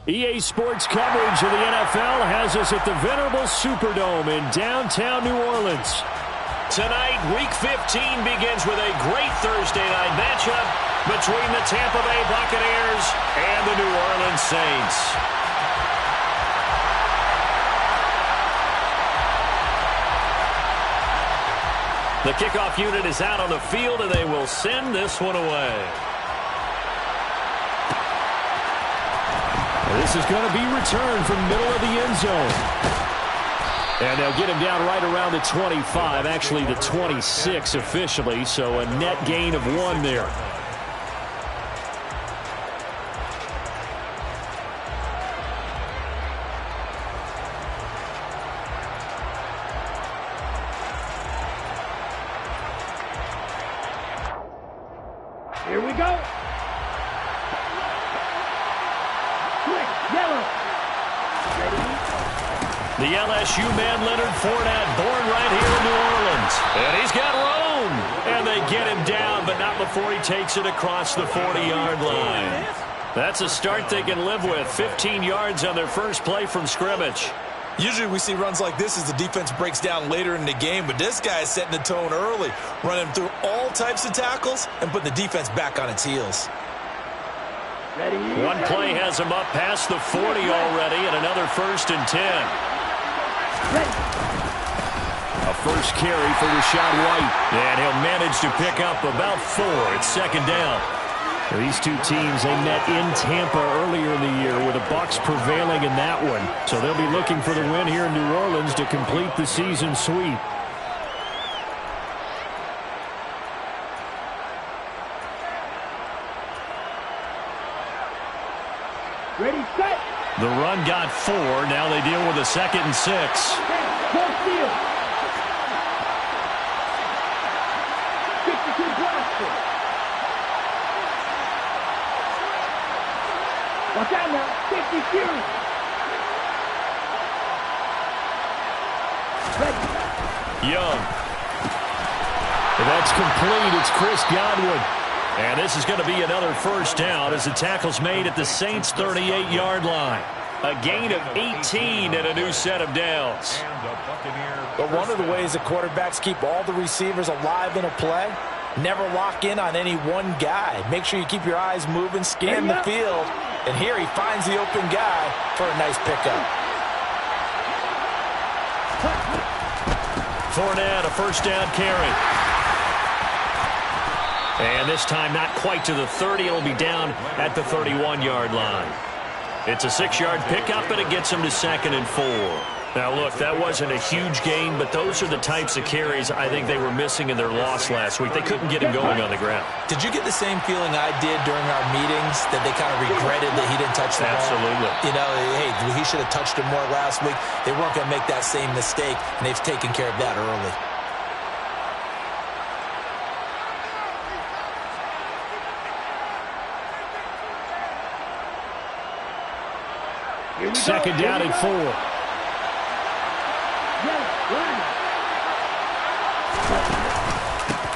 EA Sports coverage of the NFL has us at the venerable Superdome in downtown New Orleans. Tonight, Week 15 begins with a great Thursday night matchup between the Tampa Bay Buccaneers and the New Orleans Saints. The kickoff unit is out on the field, and they will send this one away. This is going to be returned from middle of the end zone. And they'll get him down right around the 25, actually the 26 officially, so a net gain of 1 there. Here we go. The LSU man, Leonard Fournette, born right here in New Orleans. And he's got room. And they get him down, but not before he takes it across the 40-yard line. That's a start they can live with. 15 yards on their first play from scrimmage. Usually we see runs like this as the defense breaks down later in the game, but this guy is setting the tone early, running through all types of tackles and putting the defense back on its heels. One play has him up past the 40 already, and another 1st and 10. A first carry for Rashad White, and he'll manage to pick up about 4. It's 2nd down. These two teams, they met in Tampa earlier in the year with the Bucs prevailing in that one. So they'll be looking for the win here in New Orleans to complete the season sweep. Ready, set. The run got 4. Now they deal with a 2nd and 6. Full field. 52 blaster. Watch out now. 50 Fury. Ready. Young. And that's complete. It's Chris Godwin. And this is going to be another 1st down as the tackle's made at the Saints' 38-yard line. A gain of 18 and a new set of downs. But one of the ways that quarterbacks keep all the receivers alive in a play, never lock in on any one guy. Make sure you keep your eyes moving, scan the field, and here he finds the open guy for a nice pickup. Fournette, a 1st down carry. And this time not quite to the 30. It'll be down at the 31-yard line. It's a 6-yard pickup, and it gets him to 2nd and 4. Now, look, that wasn't a huge gain, but those are the types of carries I think they were missing in their loss last week. They couldn't get him going on the ground. Did you get the same feeling I did during our meetings, that they kind of regretted that he didn't touch the ball? Absolutely. You know, hey, he should have touched him more last week. They weren't going to make that same mistake, and they've taken care of that early. 2nd down and 4.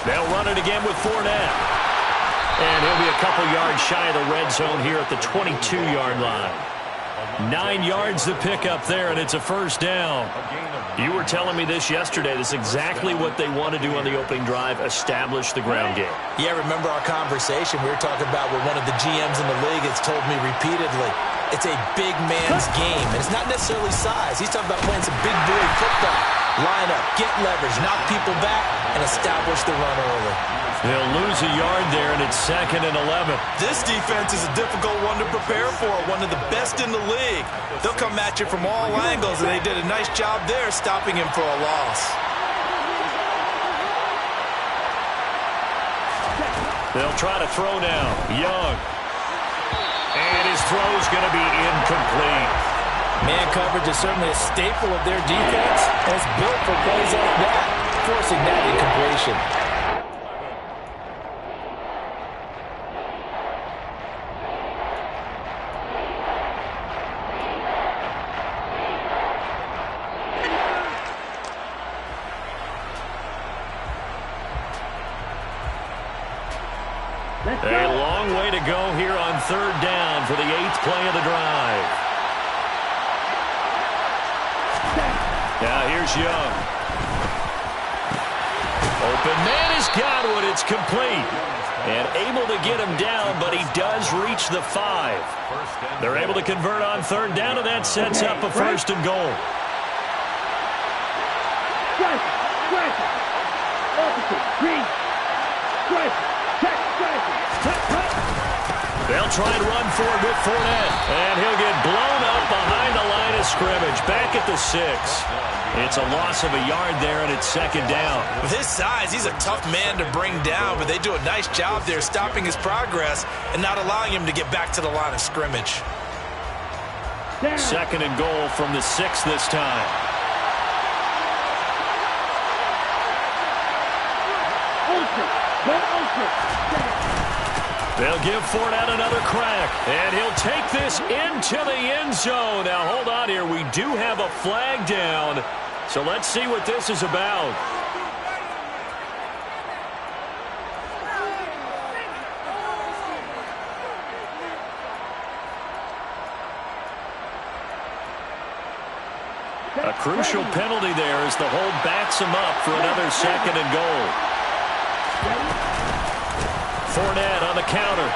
They'll run it again with Fournette. And he'll be a couple yards shy of the red zone here at the 22-yard line. 9 yards to pick up there, and it's a 1st down. You were telling me this yesterday. This is exactly what they want to do on the opening drive, establish the ground game. Yeah, remember our conversation? We were talking about what one of the GMs in the league has told me repeatedly. It's a big man's game, and it's not necessarily size. He's talking about playing some big boy football. Line up, get leverage, knock people back, and establish the run early. They'll lose a yard there, and it's 2nd and 11. This defense is a difficult one to prepare for, one of the best in the league. They'll come at you from all angles, and they did a nice job there stopping him for a loss. They'll try to throw now. Young. And his throw's going to be incomplete. Man coverage is certainly a staple of their defense, and it's built for plays like that, forcing that incompletion. A long way to go here on 3rd down for the 8th play of the drive. Now here's Young. Open man has got one. It's complete. And able to get him down, but he does reach the 5. They're able to convert on third down, and that sets up a first and goal. They'll try and run for it with Fournette. And he'll get blown up behind the line of scrimmage. Back at the 6. It's a loss of a yard there, and it's second down. With his size, he's a tough man to bring down, but they do a nice job there stopping his progress and not allowing him to get back to the line of scrimmage. Second and goal from the 6 this time. They'll give Fournette another crack, and he'll take this into the end zone. Now, hold on here. We do have a flag down, so let's see what this is about. A crucial penalty there as the hold backs him up for another second and goal. Fournette on the counter.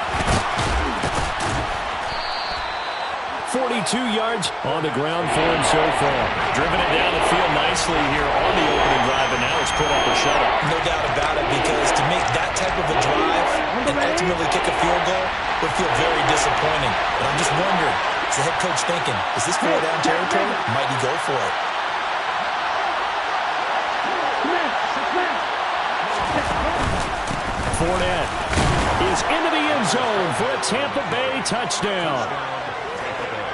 42 yards on the ground for him so far. Driven it down the field nicely here on the opening drive, and now it's put up a shuttle. No doubt about it, because to make that type of a drive and ultimately kick a field goal would feel very disappointing. But I'm just wondering, is the head coach thinking, is this 4-down territory? Might he go for it? Fournette is into the end zone for a Tampa Bay touchdown.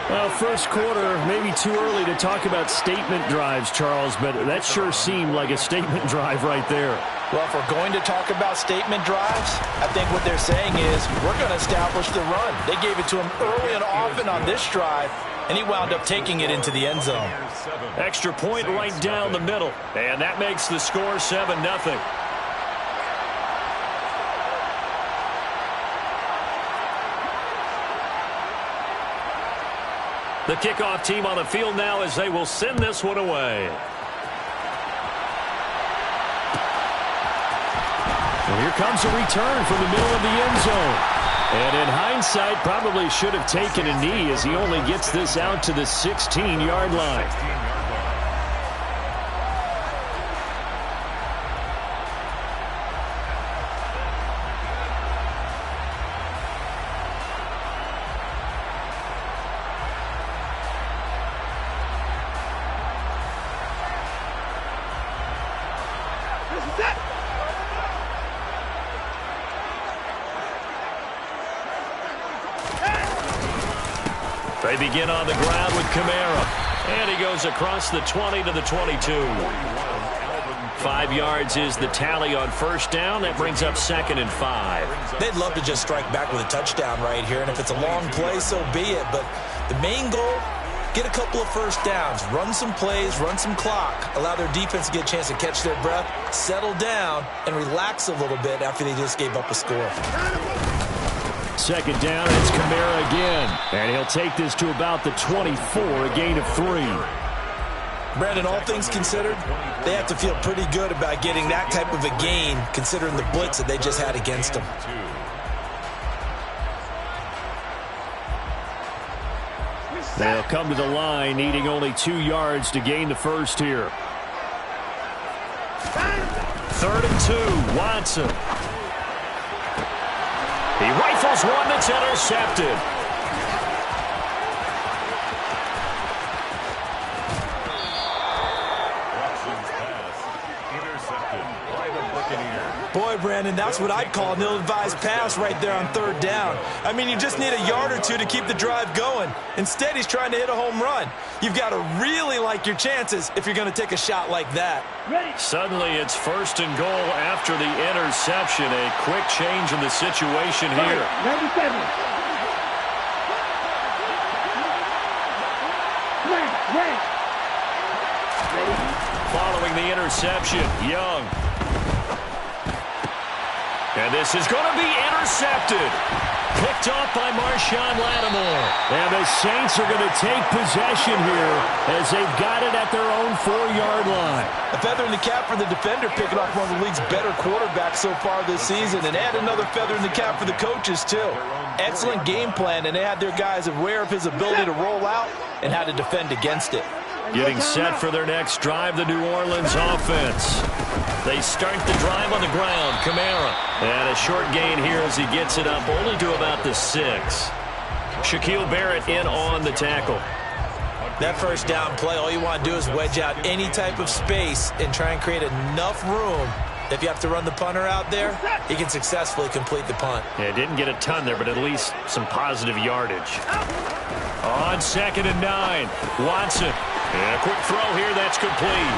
Well, first quarter, maybe too early to talk about statement drives, Charles, but that sure seemed like a statement drive right there. Well, if we're going to talk about statement drives, I think what they're saying is we're going to establish the run. They gave it to him early and often on this drive, and he wound up taking it into the end zone. Extra point right down the middle, and that makes the score 7-0. The kickoff team on the field now as they will send this one away. And here comes a return from the middle of the end zone. And in hindsight, probably should have taken a knee as he only gets this out to the 16-yard line. They begin on the ground with Kamara. And he goes across the 20 to the 22. 5 yards is the tally on first down. That brings up 2nd and 5. They'd love to just strike back with a touchdown right here, and if it's a long play, so be it. But the main goal, get a couple of first downs, run some plays, run some clock, allow their defense to get a chance to catch their breath, settle down, and relax a little bit after they just gave up a score. Second down, it's Kamara again. And he'll take this to about the 24, a gain of 3. Brandon, all things considered, they have to feel pretty good about getting that type of a gain, considering the blitz that they just had against them. They'll come to the line, needing only 2 yards to gain the first here. 3rd and 2, Watson. He rifles one that's intercepted. Boy, Brandon, that's what I'd call an ill-advised pass right there on 3rd down. I mean, you just need a yard or two to keep the drive going. Instead, he's trying to hit a home run. You've got to really like your chances if you're going to take a shot like that. Suddenly, it's 1st and goal after the interception. A quick change in the situation here. 97. Following the interception, Young. And this is going to be intercepted. Picked off by Marshawn Lattimore. And the Saints are going to take possession here as they've got it at their own 4-yard line. A feather in the cap for the defender, picking off one of the league's better quarterbacks so far this season, and add another feather in the cap for the coaches, too. Excellent game plan, and they had their guys aware of his ability to roll out and how to defend against it. Getting set for their next drive, the New Orleans offense. They start the drive on the ground. Kamara. And a short gain here as he gets it up only to about the 6. Shaquille Barrett in on the tackle. That first down play, all you want to do is wedge out any type of space and try and create enough room. If you have to run the punter out there, he can successfully complete the punt. Yeah, didn't get a ton there, but at least some positive yardage. On 2nd and 9, Watson. And a quick throw here, that's complete.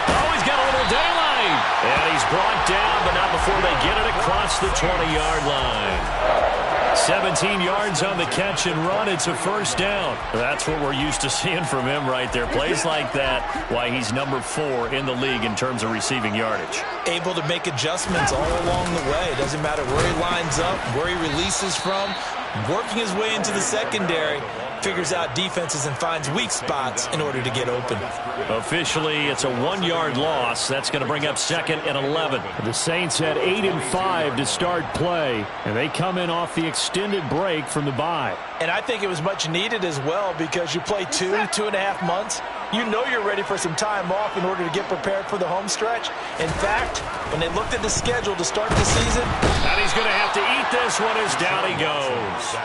Oh, he's got a little daylight. And he's brought down, but not before they get it across the 20-yard line. 17 yards on the catch and run. It's a first down. That's what we're used to seeing from him right there. Plays like that, why he's number 4 in the league in terms of receiving yardage. Able to make adjustments all along the way. Doesn't matter where he lines up, where he releases from. Working his way into the secondary, figures out defenses and finds weak spots in order to get open. Officially, it's a 1-yard loss. That's going to bring up 2nd and 11. The Saints had 8 and 5 to start play, and they come in off the extended break from the bye. And I think it was much needed as well because you play 2.5 months. You know you're ready for some time off in order to get prepared for the home stretch. In fact, when they looked at the schedule to start the season, and he's going to have to eat this one as down he goes.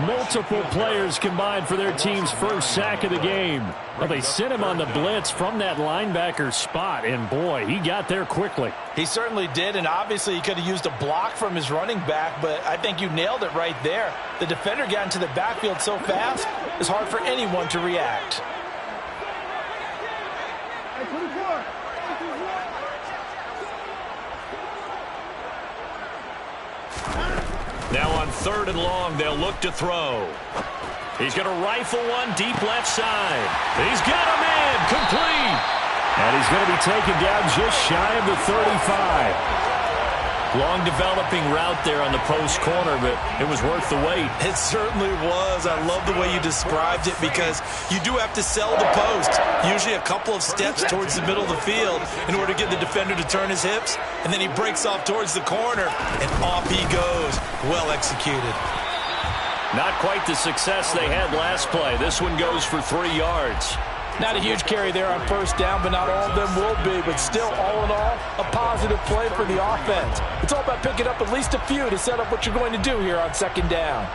Multiple players combined for their team's first sack of the game. Well, they sent him on the blitz from that linebacker spot, and boy, he got there quickly. He certainly did, and obviously he could have used a block from his running back, but I think you nailed it right there. The defender got into the backfield so fast, it's hard for anyone to react. Now on 3rd and long, they'll look to throw. He's going to rifle one deep left side. He's got him in, complete. And he's going to be taken down just shy of the 35. Long developing route there on the post corner, but it was worth the wait. It certainly was. I love the way you described it because you do have to sell the post. Usually a couple of steps towards the middle of the field in order to get the defender to turn his hips, and then he breaks off towards the corner, and off he goes. Well executed. Not quite the success they had last play. This one goes for 3 yards. Not a huge carry there on first down, but not all of them will be. But still, all in all, a positive play for the offense. It's all about picking up at least a few to set up what you're going to do here on 2nd down.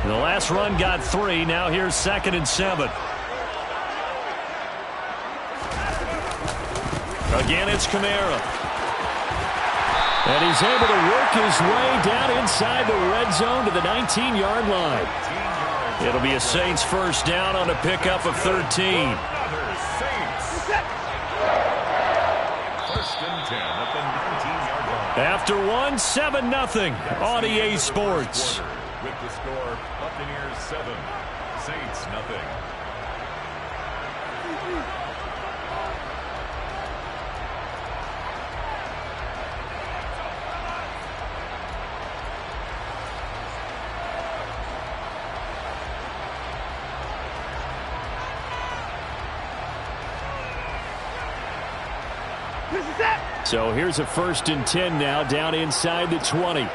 The last run got 3. Now here's 2nd and 7. Again, it's Kamara. And he's able to work his way down inside the red zone to the 19-yard line. It'll be a Saints first down on a pickup of 13. First and 10 at the 19-yard line. After 7-0 on EA Sports. With the score, Buccaneers 7, Saints 0. So here's a 1st and 10 now down inside the 20.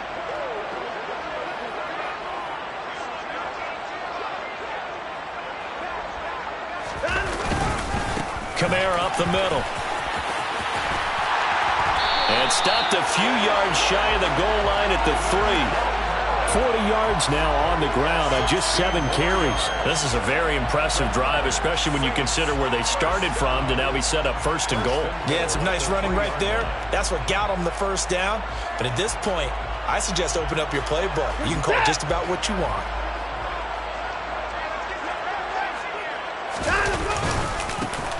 Kamara up the middle. And stopped a few yards shy of the goal line at the 3. 40 yards now on the ground on just 7 carries. This is a very impressive drive, especially when you consider where they started from to now be set up 1st and goal. Yeah, some nice running right there. That's what got them the first down. But at this point, I suggest open up your playbook. You can call just about what you want.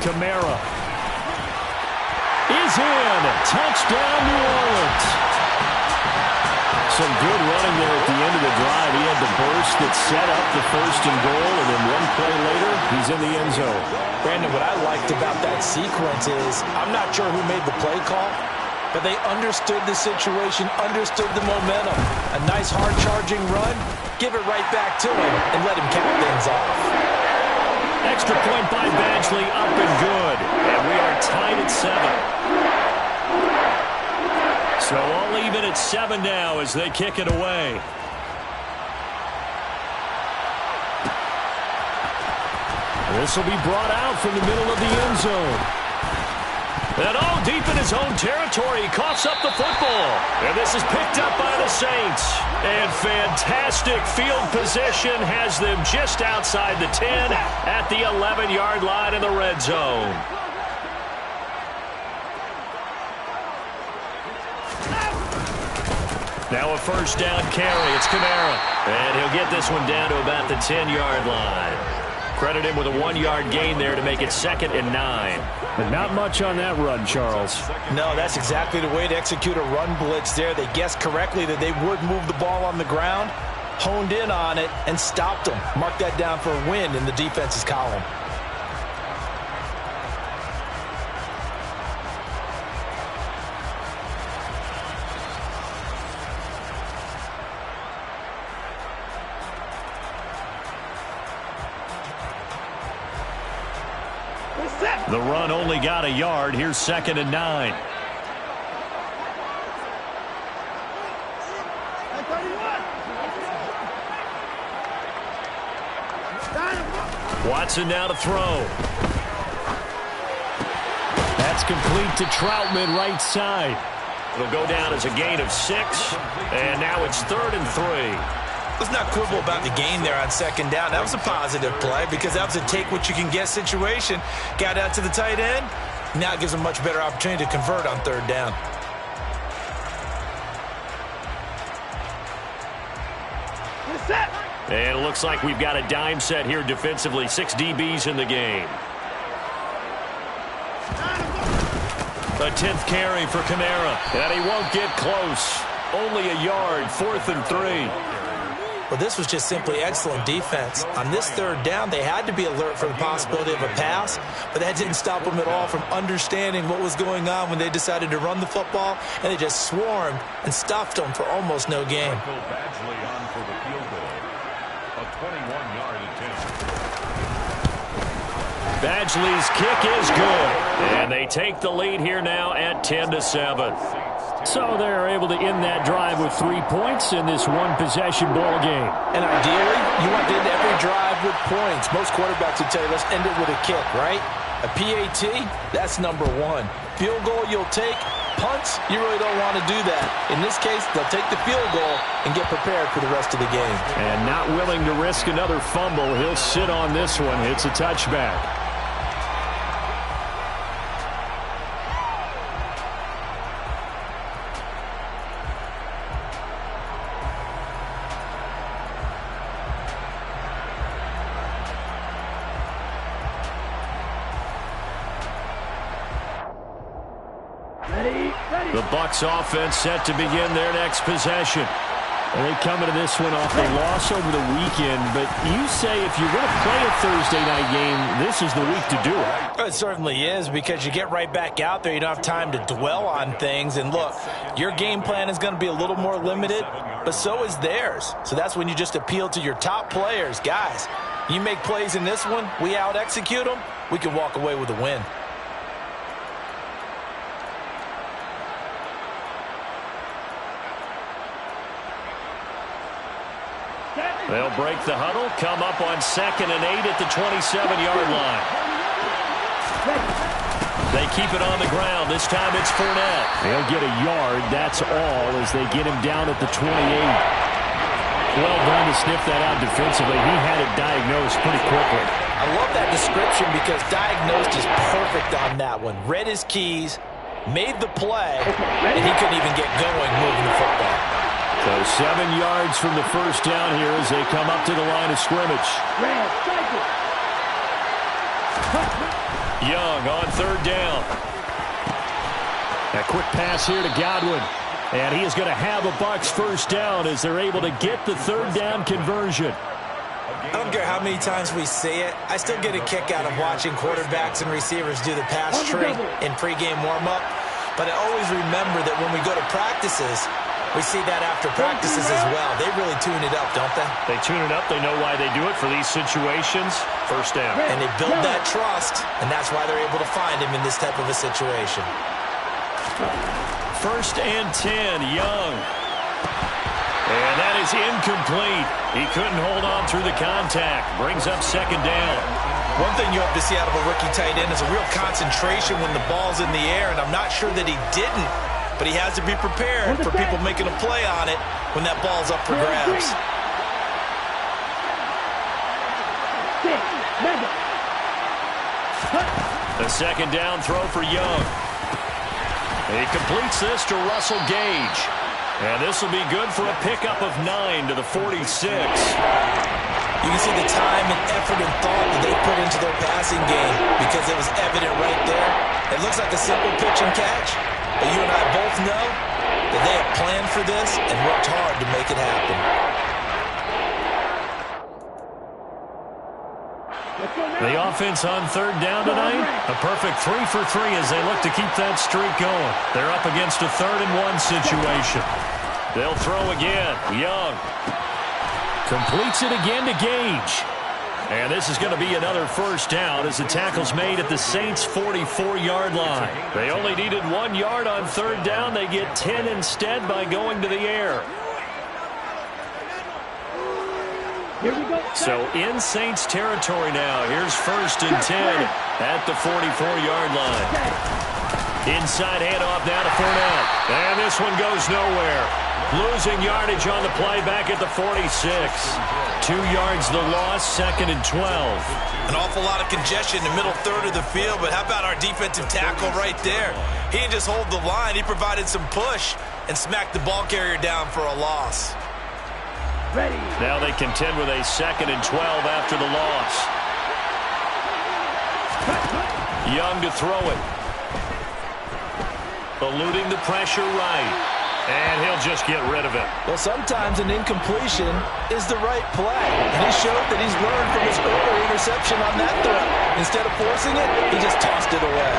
Kamara is in. Touchdown, New Orleans. Some good running there at the end of the drive. He had the burst that set up the 1st and goal, and then one play later, he's in the end zone. Brandon, what I liked about that sequence is I'm not sure who made the play call, But they understood the situation, understood the momentum. A nice hard-charging run, give it right back to him, and let him cap things off. Extra point by Badgley, up and good. And we are tied at 7. So all even at 7 now as they kick it away. This will be brought out from the middle of the end zone. And deep in his own territory, he coughs up the football. And this is picked up by the Saints. And fantastic field position has them just outside the 10 at the 11-yard line in the red zone. Now a first down carry. It's Kamara. And he'll get this one down to about the 10-yard line. Credit him with a 1-yard gain there to make it 2nd and 9. But not much on that run, Charles. No, that's exactly the way to execute a run blitz there. They guessed correctly that they would move the ball on the ground, honed in on it, and stopped them. Mark that down for a win in the defense's column. The run only got a yard. Here's 2nd and 9. Watson now to throw. That's complete to Troutman, right side. It'll go down as a gain of 6. And now it's 3rd and 3. Let's not quibble about the gain there on 2nd down. That was a positive play because that was a take-what-you-can-get situation. Got out to the tight end. Now it gives them a much better opportunity to convert on 3rd down. And it looks like we've got a dime set here defensively. 6 DBs in the game. A 10th carry for Kamara. And he won't get close. Only a yard. 4th and 3. Well, this was just simply excellent defense. On this 3rd down, they had to be alert for the possibility of a pass, but that didn't stop them at all from understanding what was going on when they decided to run the football, and they just swarmed and stuffed them for almost no gain. Badgley on for the field goal. A 21-yard attempt. Badgley's kick is good, and they take the lead here now at 10-7. So they're able to end that drive with 3 points in this one-possession ball game. And ideally, you want to end every drive with points. Most quarterbacks would tell you, let's end it with a kick, right? A PAT, that's number 1. Field goal you'll take. Punts, you really don't want to do that. In this case, they'll take the field goal and get prepared for the rest of the game. And not willing to risk another fumble, he'll sit on this one. It's a touchback. The Bucs offense set to begin their next possession. And they come into this one off the loss over the weekend. But you say if you're going to play a Thursday night game, this is the week to do it. It certainly is, because you get right back out there. You don't have time to dwell on things. And look, your game plan is going to be a little more limited, but so is theirs. So that's when you just appeal to your top players. Guys, you make plays in this one, we out-execute them, we can walk away with a win. They'll break the huddle, come up on 2nd and 8 at the 27-yard line. They keep it on the ground. This time it's Fournette. They'll get a yard, that's all, as they get him down at the 28. Well done to sniff that out defensively. He had it diagnosed pretty quickly. I love that description because diagnosed is perfect on that one. Read his keys, made the play, and he couldn't even get going moving the football. So 7 yards from the first down here as they come up to the line of scrimmage. Young on 3rd down. A quick pass here to Godwin. And he is going to have a Bucs first down as they're able to get the 3rd down conversion. I don't care how many times we say it, I still get a kick out of watching quarterbacks and receivers do the pass tree in pregame warm-up. But I always remember that when we go to practices, we see that after practices as well. They really tune it up, don't they? They tune it up. They know why they do it for these situations. First down. And they build that trust, and that's why they're able to find him in this type of a situation. 1st and 10, Young. And that is incomplete. He couldn't hold on through the contact. Brings up 2nd down. One thing you hope to see out of a rookie tight end is a real concentration when the ball's in the air, and I'm not sure that he didn't, but he has to be prepared for people making a play on it when that ball's up for grabs. The 2nd down throw for Young. He completes this to Russell Gage. And this will be good for a pickup of 9 to the 46. You can see the time and effort and thought that they put into their passing game because it was evident right there. It looks like a simple pitch and catch, but you and I both know that they have planned for this and worked hard to make it happen. The offense on 3rd down tonight, a perfect 3 for 3 as they look to keep that streak going. They're up against a 3rd and 1 situation. They'll throw again. Young completes it again to Gage. And this is going to be another 1st down as the tackle's made at the Saints' 44-yard line. They only needed 1 yard on 3rd down. They get 10 instead by going to the air. Here we go. So in Saints territory now. Here's 1st and 10 at the 44-yard line. Inside handoff now to Fournette. And this one goes nowhere. Losing yardage on the play back at the 46. 2 yards the loss, 2nd and 12. An awful lot of congestion in the middle 3rd of the field, but how about our defensive tackle right there? He didn't just hold the line. He provided some push and smacked the ball carrier down for a loss. Ready. Now they contend with a 2nd and 12 after the loss. Young to throw it. Eluding the pressure right. And he'll just get rid of it. Well, sometimes an incompletion is the right play. And he showed that he's learned from his earlier interception on that throw. Instead of forcing it, he just tossed it away.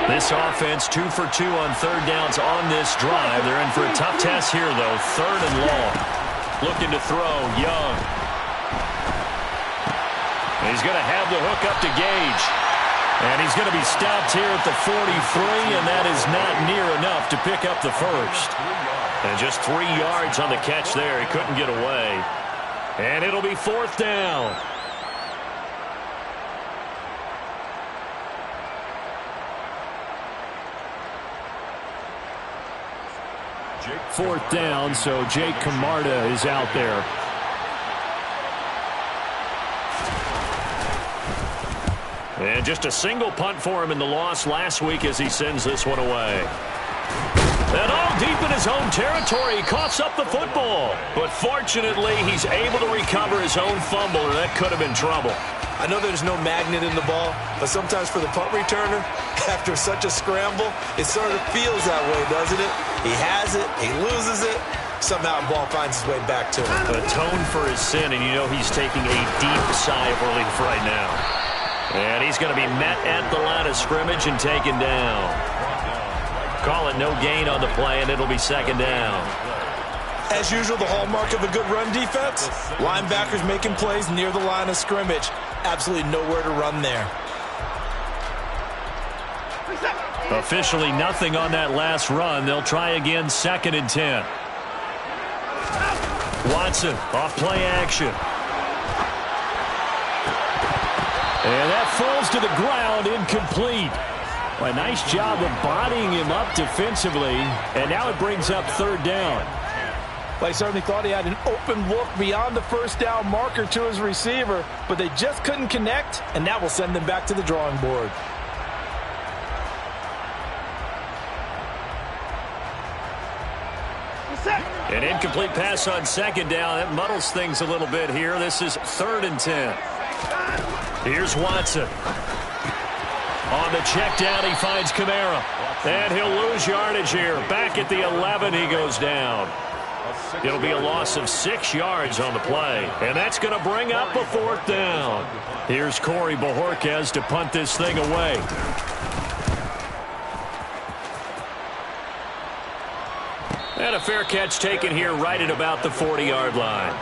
This offense 2 for 2 on 3rd downs on this drive. They're in for a tough test here, though. 3rd and long. Looking to throw, Young. He's going to have the hook up to Gage. And he's going to be stopped here at the 43, and that is not near enough to pick up the 1st. And just 3 yards on the catch there. He couldn't get away. And it'll be 4th down. Fourth down, so Jake Camarda is out there. And just a single punt for him in the loss last week as he sends this one away. And all deep in his own territory, he coughs up the football. But fortunately, he's able to recover his own fumble, or that could have been trouble. I know there's no magnet in the ball, but sometimes for the punt returner, after such a scramble, it sort of feels that way, doesn't it? He has it, he loses it, somehow the ball finds its way back to him. Atone for his sin, and you know he's taking a deep sigh of relief right now. And he's going to be met at the line of scrimmage and taken down. Call it no gain on the play, and it'll be 2nd down. As usual, the hallmark of a good run defense, linebackers making plays near the line of scrimmage. Absolutely nowhere to run there. Officially nothing on that last run. They'll try again, 2nd and 10. Watson off play action. And that falls to the ground, incomplete. A nice job of bodying him up defensively, and now it brings up 3rd down. Well, he certainly thought he had an open look beyond the 1st down marker to his receiver, but they just couldn't connect, and that will send them back to the drawing board. An incomplete pass on 2nd down. That muddles things a little bit here. This is 3rd and 10. Here's Watson. On the check down, he finds Kamara. And he'll lose yardage here. Back at the 11, he goes down. It'll be a loss of 6 yards on the play, and that's going to bring up a 4th down. Here's Corey Bojorquez to punt this thing away. And a fair catch taken here right at about the 40-yard line.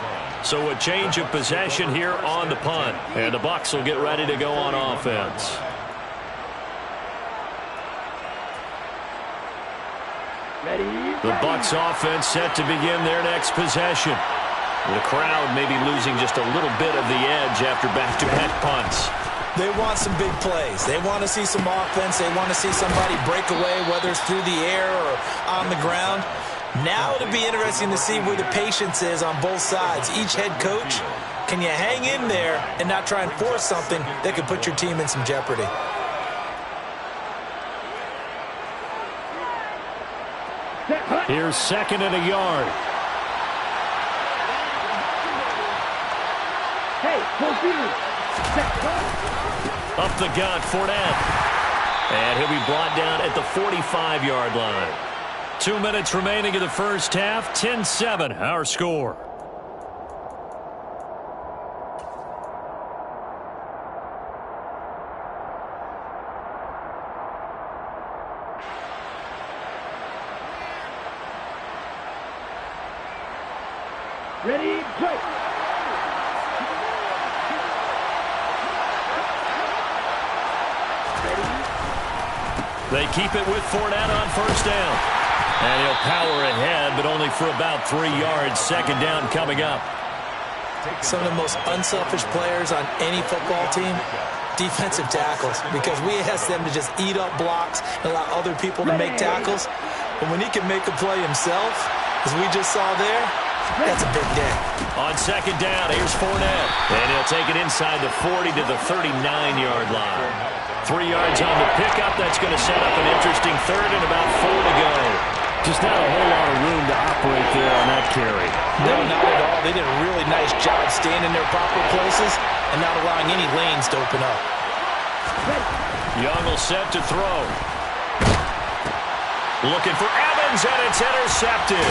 So a change of possession here on the punt, and the Bucs will get ready to go on offense. The Bucs offense set to begin their next possession. The crowd may be losing just a little bit of the edge after back-to-back punts. They want some big plays. They want to see some offense. They want to see somebody break away, whether it's through the air or on the ground. Now it'll be interesting to see where the patience is on both sides. Each head coach, can you hang in there and not try and force something that could put your team in some jeopardy? Here's 2nd and a yard. Hey, Up the gut, Fournette. And he'll be brought down at the 45-yard line. 2 minutes remaining in the first half. 10-7, our score. Ready, play. They keep it with Fournette on 1st down. And he'll power ahead, but only for about 3 yards. 2nd down coming up. Some of the most unselfish players on any football team, defensive tackles, because we ask them to just eat up blocks and allow other people to make tackles. But when he can make a play himself, as we just saw there, that's a big day. On 2nd down, here's Fournette. And he'll take it inside the 40 to the 39-yard line. 3 yards on the pickup. That's going to set up an interesting 3rd and about 4 to go. Just not a whole lot of room to operate there on that carry. No, not at all. They did a really nice job staying in their proper places and not allowing any lanes to open up. Young will set to throw. Looking for Evans, and it's intercepted.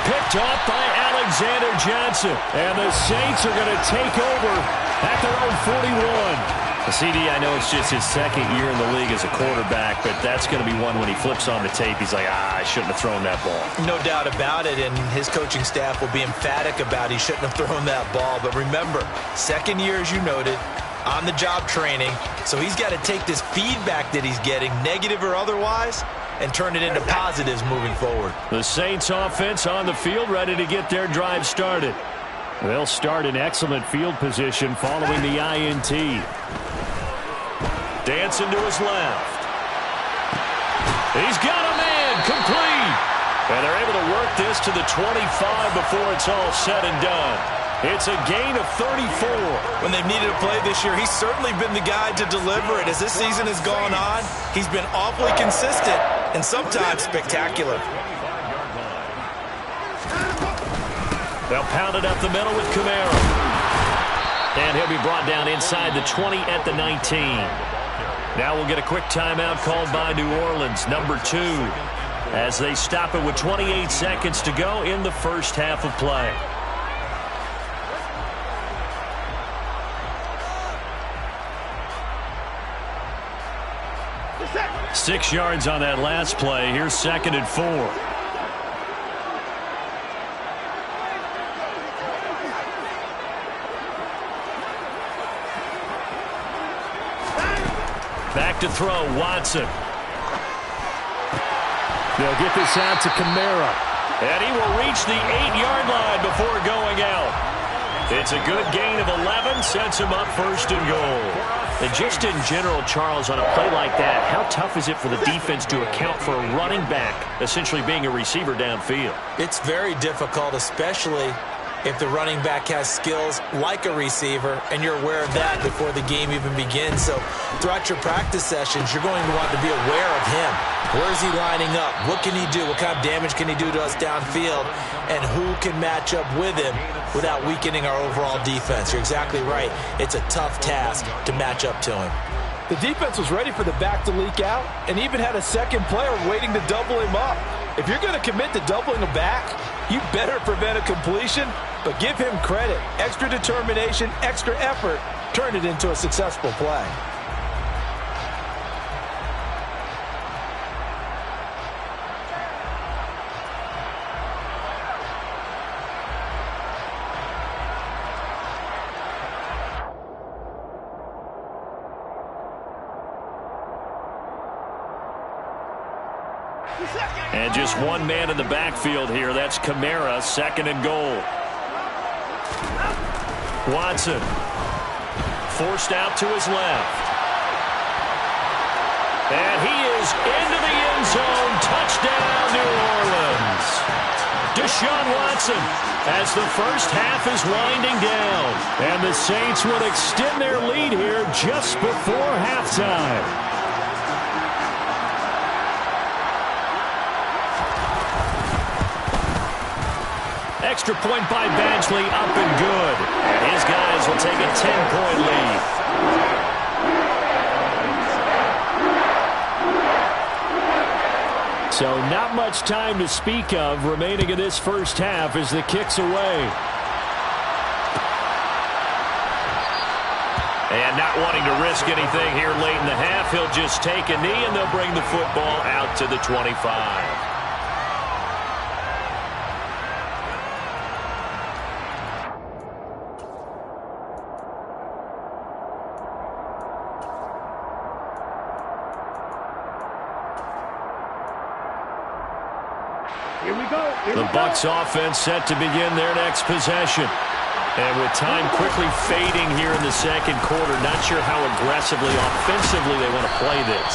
Picked off by Alexander Johnson. And the Saints are going to take over at their own 41. CD, I know it's just his 2nd year in the league as a quarterback, but that's going to be one when he flips on the tape, he's like, I shouldn't have thrown that ball. No doubt about it, and his coaching staff will be emphatic about he shouldn't have thrown that ball. But remember, 2nd year, as you noted, on-the-job training, so he's got to take this feedback that he's getting, negative or otherwise, and turn it into positives moving forward. The Saints offense on the field, ready to get their drive started. They'll start in excellent field position following the INT. Dancing to his left. He's got a man, complete. And they're able to work this to the 25 before it's all said and done. It's a gain of 34. When they've needed a play this year, he's certainly been the guy to deliver it. As this season has gone on, he's been awfully consistent and sometimes spectacular. They'll pound it up the middle with Kamara. And he'll be brought down inside the 20 at the 19. Now we'll get a quick timeout called by New Orleans, number 2, as they stop it with 28 seconds to go in the first half of play. Six yards on that last play. Here's 2nd and 4. Back to throw, Watson. They'll get this out to Kamara. And he will reach the 8-yard line before going out. It's a good gain of 11, sets him up 1st and goal. And just in general, Charles, on a play like that, how tough is it for the defense to account for a running back essentially being a receiver downfield? It's very difficult, especially if the running back has skills like a receiver, and you're aware of that before the game even begins. So throughout your practice sessions, you're going to want to be aware of him. Where is he lining up? What can he do? What kind of damage can he do to us downfield? And who can match up with him without weakening our overall defense? You're exactly right. It's a tough task to match up to him. The defense was ready for the back to leak out and even had a second player waiting to double him up. If you're going to commit to doubling a back, you better prevent a completion, but give him credit. Extra determination, extra effort, turn it into a successful play. And just one man in the backfield here. That's Kamara, second and goal. Watson forced out to his left. And he is into the end zone. Touchdown, New Orleans. Deshaun Watson as the first half is winding down. And the Saints would extend their lead here just before halftime. Extra point by Badgley, up and good. And his guys will take a 10-point lead. So not much time to speak of remaining in this first half as the kick's away. And not wanting to risk anything here late in the half, he'll just take a knee and they'll bring the football out to the 25. Here we go. The Bucs offense set to begin their next possession. And with time quickly fading here in the second quarter, not sure how aggressively, offensively they want to play this.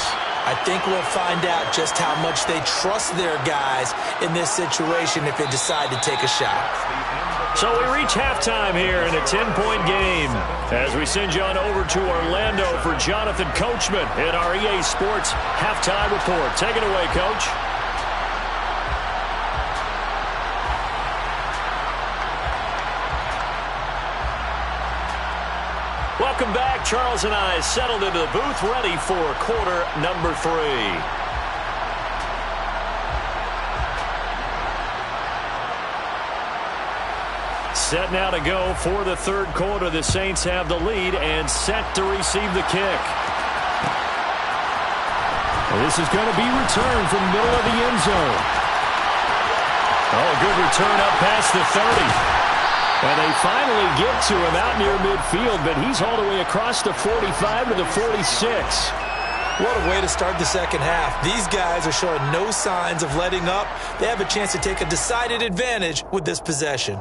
I think we'll find out just how much they trust their guys in this situation if they decide to take a shot. So we reach halftime here in a 10-point game as we send you on over to Orlando for Jonathan Coachman in our EA Sports Halftime Report. Take it away, Coach. Welcome back. Charles and I settled into the booth, ready for quarter number 3. Set now to go for the third quarter. The Saints have the lead and set to receive the kick. This is going to be returned from the middle of the end zone. Oh, good return up past the 30. And they finally get to him out near midfield, but he's all the way across the 45 to the 46. What a way to start the second half. These guys are showing no signs of letting up. They have a chance to take a decided advantage with this possession.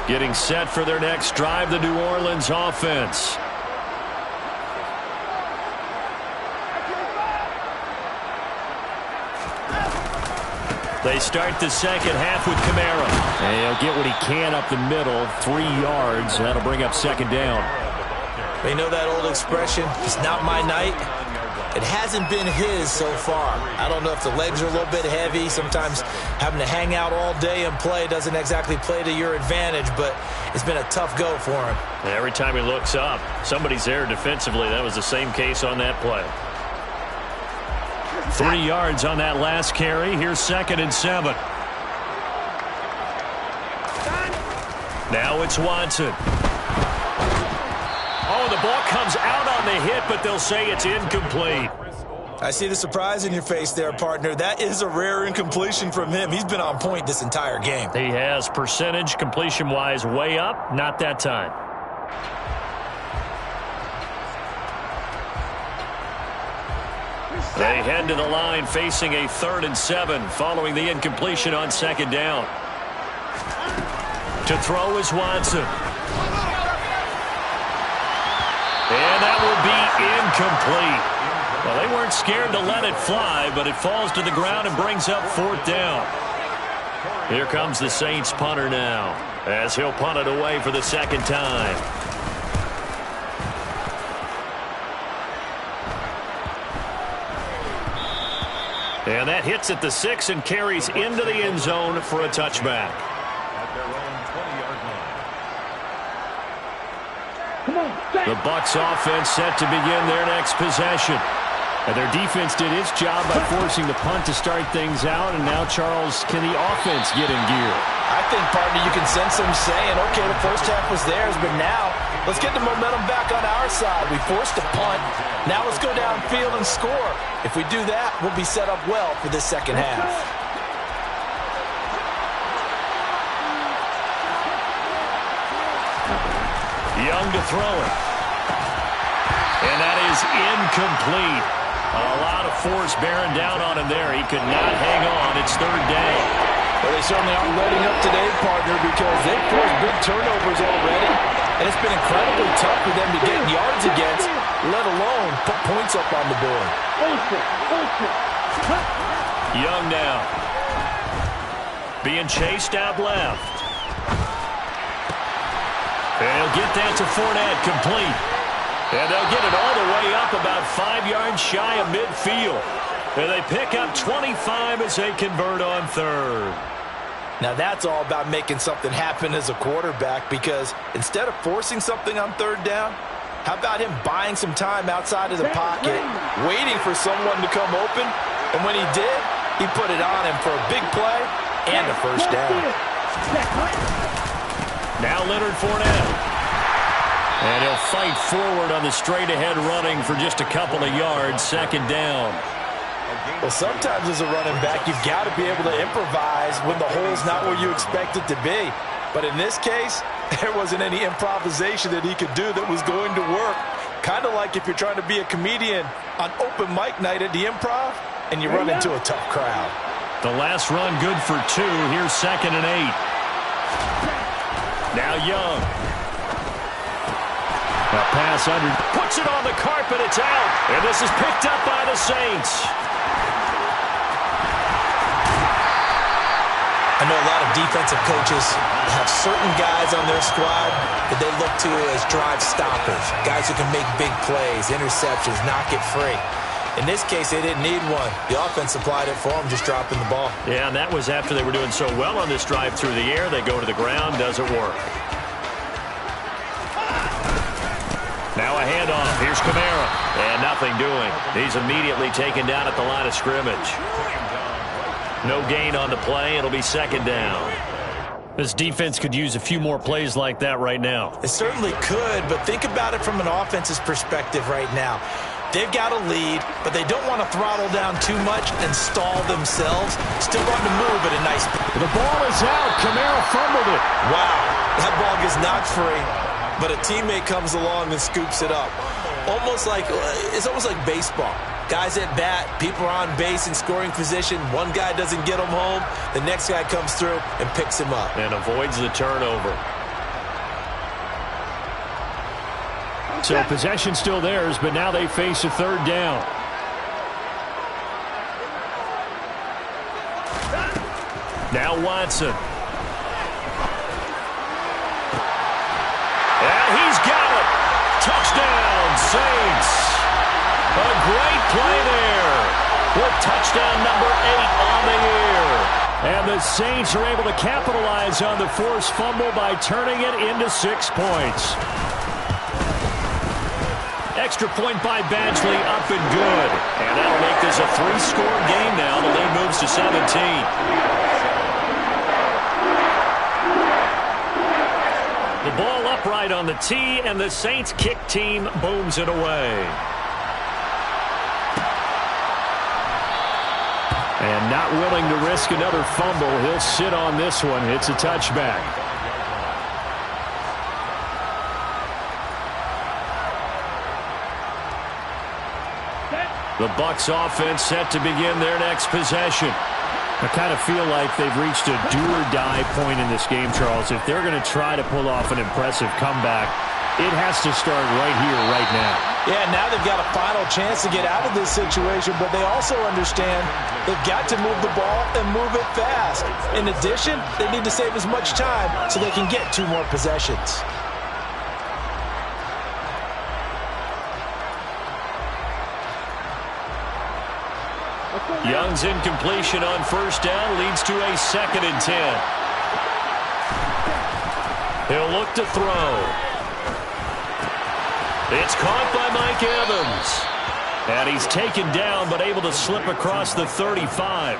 Getting set for their next drive, the New Orleans offense. They start the second half with Kamara. And he'll get what he can up the middle, 3 yards. That'll bring up second down. You know that old expression, it's not my night? It hasn't been his so far. I don't know if the legs are a little bit heavy. Sometimes having to hang out all day and play doesn't exactly play to your advantage, but it's been a tough go for him. And every time he looks up, somebody's there defensively. That was the same case on that play. 3 yards on that last carry. Here's 2nd and 7. Now it's Watson. Oh, the ball comes out on the hit, but they'll say it's incomplete. I see the surprise in your face there, partner. That is a rare incompletion from him. He's been on point this entire game. He has percentage completion-wise way up. Not that time. They head to the line facing a 3rd and 7 following the incompletion on 2nd down. To throw is Watson. And that will be incomplete. Well, they weren't scared to let it fly, but it falls to the ground and brings up 4th down. Here comes the Saints punter now as he'll punt it away for the 2nd time. And that hits at the 6 and carries into the end zone for a touchback. At their own 20-yard line. Come on. The Bucs offense set to begin their next possession. And their defense did its job by forcing the punt to start things out. And now, Charles, can the offense get in gear? I think, partner, you can sense them saying, okay, the first half was theirs, but now let's get the momentum back on our side. We forced a punt. Now let's go downfield and score. If we do that, we'll be set up well for this second half. Young to throw it. And that is incomplete. A lot of force bearing down on him there. He could not hang on. It's third down. Well, they certainly aren't letting up today, partner, because they've forced big turnovers already. And it's been incredibly tough for them to get yards against, let alone put points up on the board. Young now. Being chased out left. And he'll get that to Fournette, complete. And they'll get it all the way up about 5 yards shy of midfield. And they pick up 25 as they convert on third. Now that's all about making something happen as a quarterback, because instead of forcing something on third down, how about him buying some time outside of the pocket, waiting for someone to come open, and when he did, he put it on him for a big play and a first down. Now Leonard Fournette. And he'll fight forward on the straight-ahead running for just a couple of yards, second down. Well, sometimes as a running back, you've got to be able to improvise when the hole's not where you expect it to be. But in this case, there wasn't any improvisation that he could do that was going to work. Kind of like if you're trying to be a comedian on open mic night at the Improv and you run into a tough crowd. The last run good for 2. Here's 2nd and 8. Now Young. A pass under. Puts it on the carpet. It's out. And this is picked up by the Saints. I know a lot of defensive coaches have certain guys on their squad that they look to as drive stoppers, guys who can make big plays, interceptions, knock it free. In this case, they didn't need one. The offense supplied it for them, just dropping the ball. Yeah, and that was after they were doing so well on this drive through the air. They go to the ground, doesn't work. Now a handoff. Here's Kamara. And nothing doing. He's immediately taken down at the line of scrimmage. No gain on the play. It'll be second down. This defense could use a few more plays like that right now. It certainly could, but think about it from an offense's perspective right now. They've got a lead, but they don't want to throttle down too much and stall themselves. Still going to move at a nice pace. The ball is out. Kamara fumbled it. Wow, that ball gets knocked free, but a teammate comes along and scoops it up. It's almost like baseball. Guys at bat, people are on base in scoring position. One guy doesn't get him home. The next guy comes through and picks him up. And avoids the turnover. So possession still theirs, but now they face a third down. Now Watson. And he's got it. Touchdown, Saints. A great play there. With touchdown number 8 on the year. And the Saints are able to capitalize on the forced fumble by turning it into 6 points. Extra point by Badgley, up and good. And that'll make this a 3-score game now. The lead moves to 17. The ball upright on the tee, and the Saints kick team booms it away. And not willing to risk another fumble, he'll sit on this one. It's a touchback. The Bucs offense set to begin their next possession. I kind of feel like they've reached a do-or-die point in this game, Charles. If they're going to try to pull off an impressive comeback, it has to start right here, right now. Yeah, now they've got a final chance to get out of this situation, but they also understand they've got to move the ball and move it fast. In addition, they need to save as much time so they can get 2 more possessions. Young's incompletion on first down leads to a 2nd and 10. He'll look to throw. It's caught by Mike Evans. And he's taken down, but able to slip across the 35.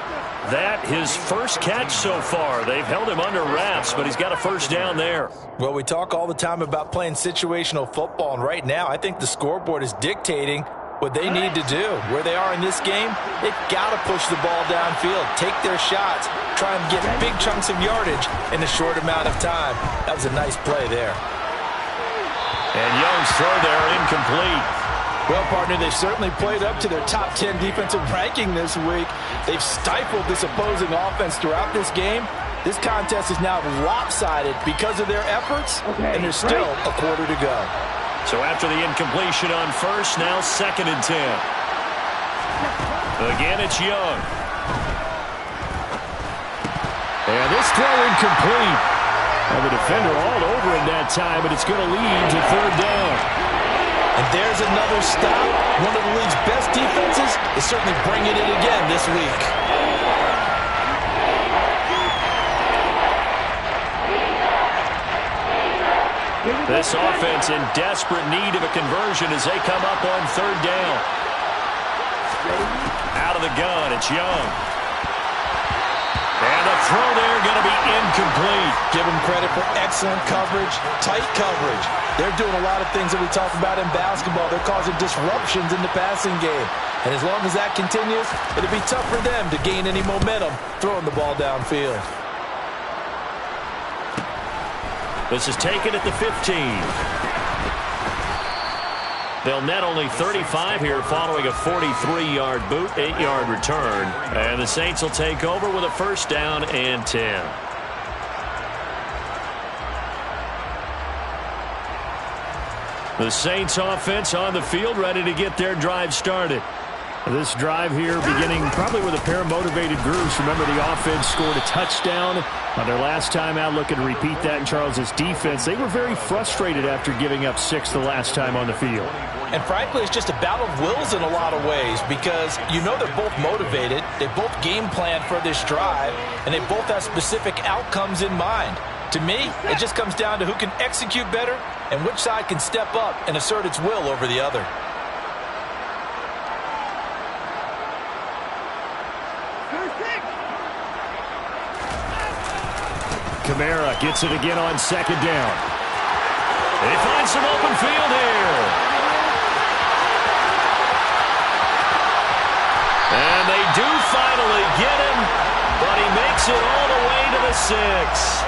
That his first catch so far. They've held him under wraps, but he's got a first down there. Well, we talk all the time about playing situational football, and right now I think the scoreboard is dictating what they need to do. Where they are in this game, they've got to push the ball downfield, take their shots, try and get big chunks of yardage in a short amount of time. That was a nice play there. And Young's throw there incomplete. Well, partner, they've certainly played up to their top 10 defensive ranking this week. They've stifled this opposing offense throughout this game. This contest is now lopsided because of their efforts, and there's still a quarter to go. So after the incompletion on first, now 2nd and 10. Again, it's Young. And this throw incomplete. Well, the defender all over him that time, but it's going to lead to 3rd down. And there's another stop. One of the league's best defenses is certainly bringing it again this week. This offense in desperate need of a conversion as they come up on 3rd down. Out of the gun, it's Young. And the throw there going to be incomplete. Give them credit for excellent coverage, tight coverage. They're doing a lot of things that we talk about in basketball. They're causing disruptions in the passing game. And as long as that continues, it'll be tough for them to gain any momentum throwing the ball downfield. This is taken at the 15. They'll net only 35 here following a 43-yard boot, 8-yard return. And the Saints will take over with a first down and 10. The Saints offense on the field, ready to get their drive started. This drive here beginning probably with a pair of motivated groups. Remember, the offense scored a touchdown on their last time out. Looking to repeat that in Charles' defense. They were very frustrated after giving up 6 the last time on the field. And frankly, it's just a battle of wills in a lot of ways because you know they're both motivated. They both game plan for this drive, and they both have specific outcomes in mind. To me, it just comes down to who can execute better and which side can step up and assert its will over the other. Kamara gets it again on 2nd down. They find some open field here. And they do finally get him, but he makes it all the way to the 6.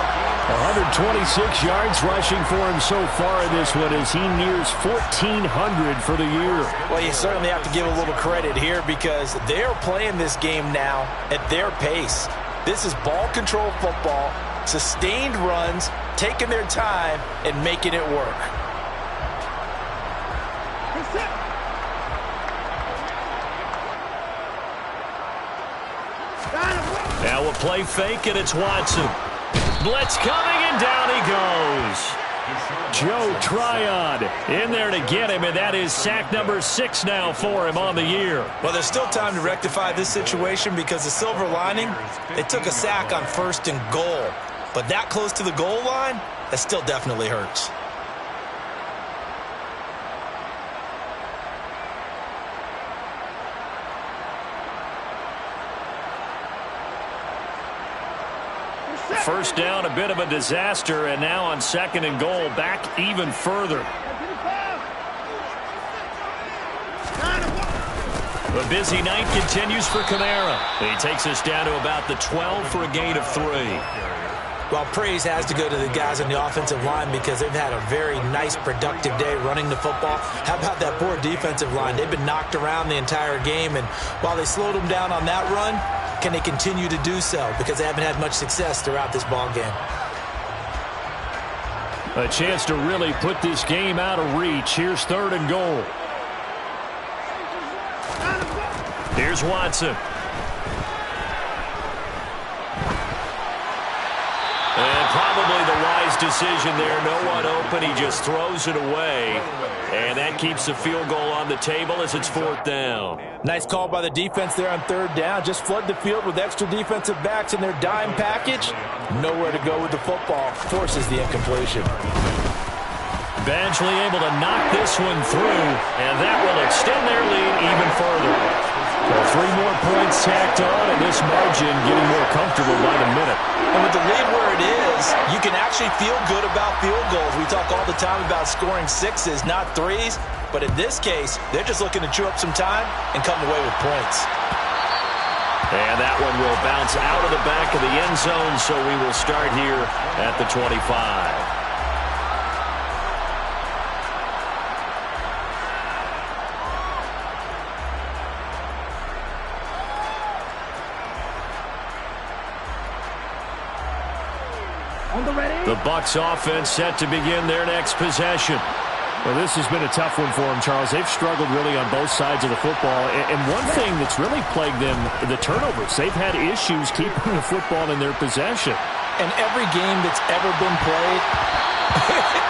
126 yards rushing for him so far in this one as he nears 1,400 for the year. Well, you certainly have to give a little credit here because they're playing this game now at their pace. This is ball control football, sustained runs, taking their time and making it work. Now we'll play fake, and it's Watson. Blitz coming, and down he goes. Joe Tryon in there to get him, and that is sack number 6 now for him on the year. Well, there's still time to rectify this situation because the silver lining, they took a sack on 1st and goal. But that close to the goal line, that still definitely hurts. First down, a bit of a disaster, and now on 2nd and goal, back even further. The busy night continues for Kamara. He takes us down to about the 12 for a gain of 3. Well, praise has to go to the guys on the offensive line because they've had a very nice, productive day running the football. How about that poor defensive line? They've been knocked around the entire game, and while they slowed them down on that run, can they continue to do so? Because they haven't had much success throughout this ball game. A chance to really put this game out of reach. Here's 3rd and goal. Here's Watson. And probably the wise decision there. No one open. He just throws it away. And that keeps the field goal on the table as it's 4th down. Nice call by the defense there on 3rd down. Just flood the field with extra defensive backs in their dime package. Nowhere to go with the football. Forces the incompletion. Eventually able to knock this one through, and that will extend their lead even further. So 3 more points tacked on, and this margin getting more comfortable by the minute. And with the lead where it is, you can actually feel good about field goals. We talk all the time about scoring 6s, not 3s. But in this case, they're just looking to chew up some time and come away with points. And that one will bounce out of the back of the end zone, so we will start here at the 25. The Bucs offense set to begin their next possession. Well, this has been a tough one for them, Charles. They've struggled really on both sides of the football. And one thing that's really plagued them, the turnovers. They've had issues keeping the football in their possession. And every game that's ever been played,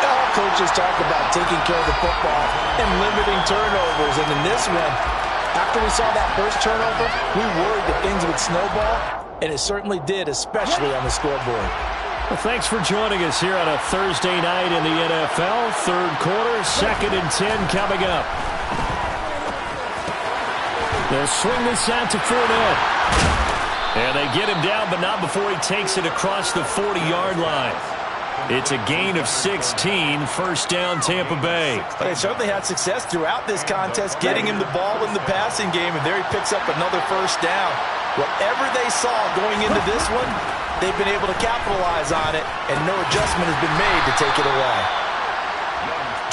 all coaches talk about taking care of the football and limiting turnovers. And in this one, after we saw that first turnover, we worried that things would snowball. And it certainly did, especially on the scoreboard. Well, thanks for joining us here on a Thursday night in the NFL. Third quarter, 2nd and 10 coming up. They'll swing this out to Fournette. And they get him down, but not before he takes it across the 40-yard line. It's a gain of 16, first down Tampa Bay. They certainly had success throughout this contest, getting him the ball in the passing game, and there he picks up another first down. Whatever they saw going into this one, they've been able to capitalize on it, and no adjustment has been made to take it away.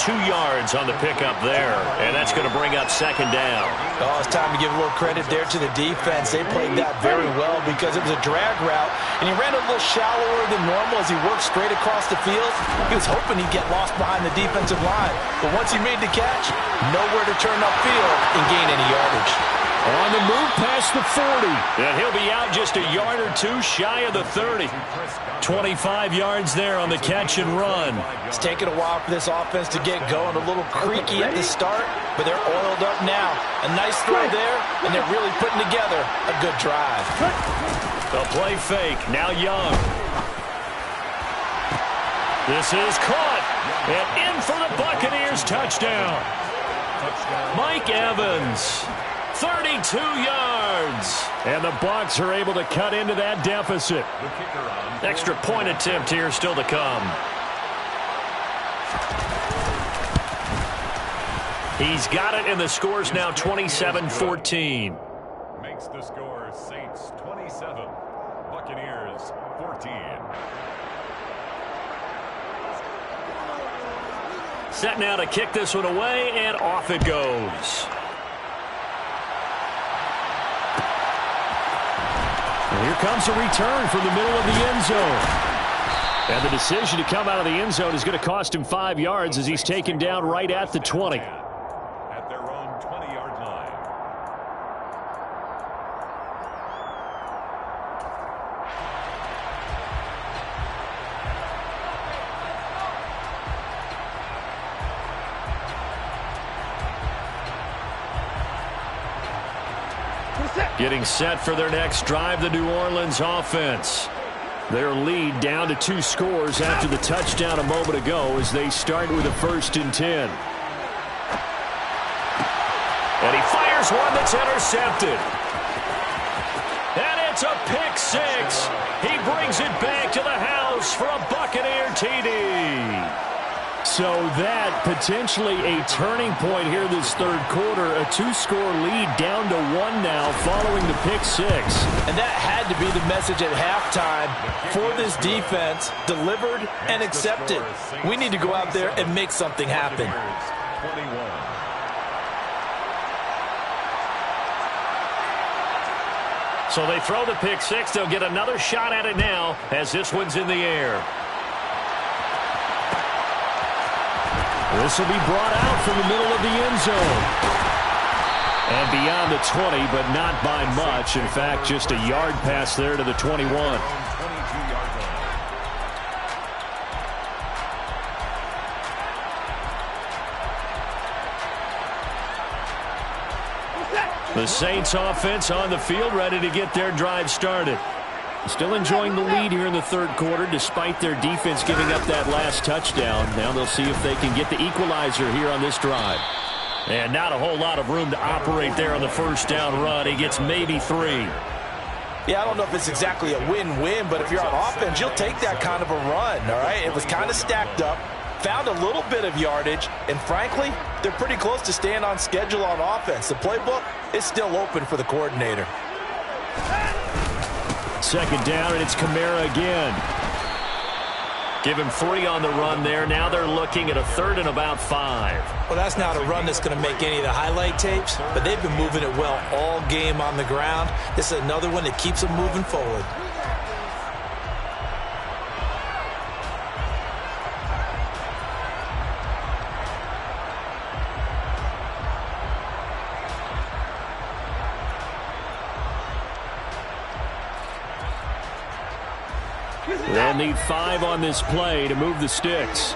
2 yards on the pickup there, and that's going to bring up 2nd down. Oh, it's time to give a little credit there to the defense. They played that very well because it was a drag route, and he ran a little shallower than normal as he worked straight across the field. He was hoping he'd get lost behind the defensive line, but once he made the catch, nowhere to turn upfield and gain any yardage. On the move past the 40, and he'll be out just a yard or 2 shy of the 30. 25 yards there on the catch and run. It's taken a while for this offense to get going. A little creaky at the start, but they're oiled up now. A nice throw there, and they're really putting together a good drive. The play fake, now Young. This is caught, and in for the Buccaneers touchdown. Mike Evans. 32 yards. And the Bucs are able to cut into that deficit. Extra point attempt here still to come. He's got it, and the score's now 27-14. Makes the score Saints 27, Buccaneers 14. Set now to kick this one away, and off it goes. And here comes a return from the middle of the end zone. And the decision to come out of the end zone is going to cost him 5 yards as he's taken down right at the 20. At their own 20-yard line. Getting set for their next drive, the New Orleans offense. Their lead down to 2 scores after the touchdown a moment ago as they start with a 1st and 10. And he fires one that's intercepted. And it's a pick 6. He brings it back to the house for a Buccaneer TD. So that potentially a turning point here this third quarter. A 2-score lead down to 1 now following the pick 6. And that had to be the message at halftime for this defense. Delivered and accepted. We need to go out there and make something happen. 21. So they throw the pick 6. They'll get another shot at it now as this one's in the air. This will be brought out from the middle of the end zone. And beyond the 20, but not by much. In fact, just a yard pass there to the 21. The Saints offense on the field, ready to get their drive started. Still enjoying the lead here in the third quarter despite their defense giving up that last touchdown. Now they'll see if they can get the equalizer here on this drive. And not a whole lot of room to operate there on the first down run. He gets maybe 3. Yeah, I don't know if it's exactly a win-win, but if you're on offense, you'll take that kind of a run, all right? It was kind of stacked up, found a little bit of yardage, and frankly, they're pretty close to staying on schedule on offense. The playbook is still open for the coordinator. Second down, and it's Kamara again. Give him 3 on the run there. Now they're looking at a 3rd and about 5. Well, that's not a run that's going to make any of the highlight tapes, but they've been moving it well all game on the ground. This is another one that keeps them moving forward. They'll need 5 on this play to move the sticks.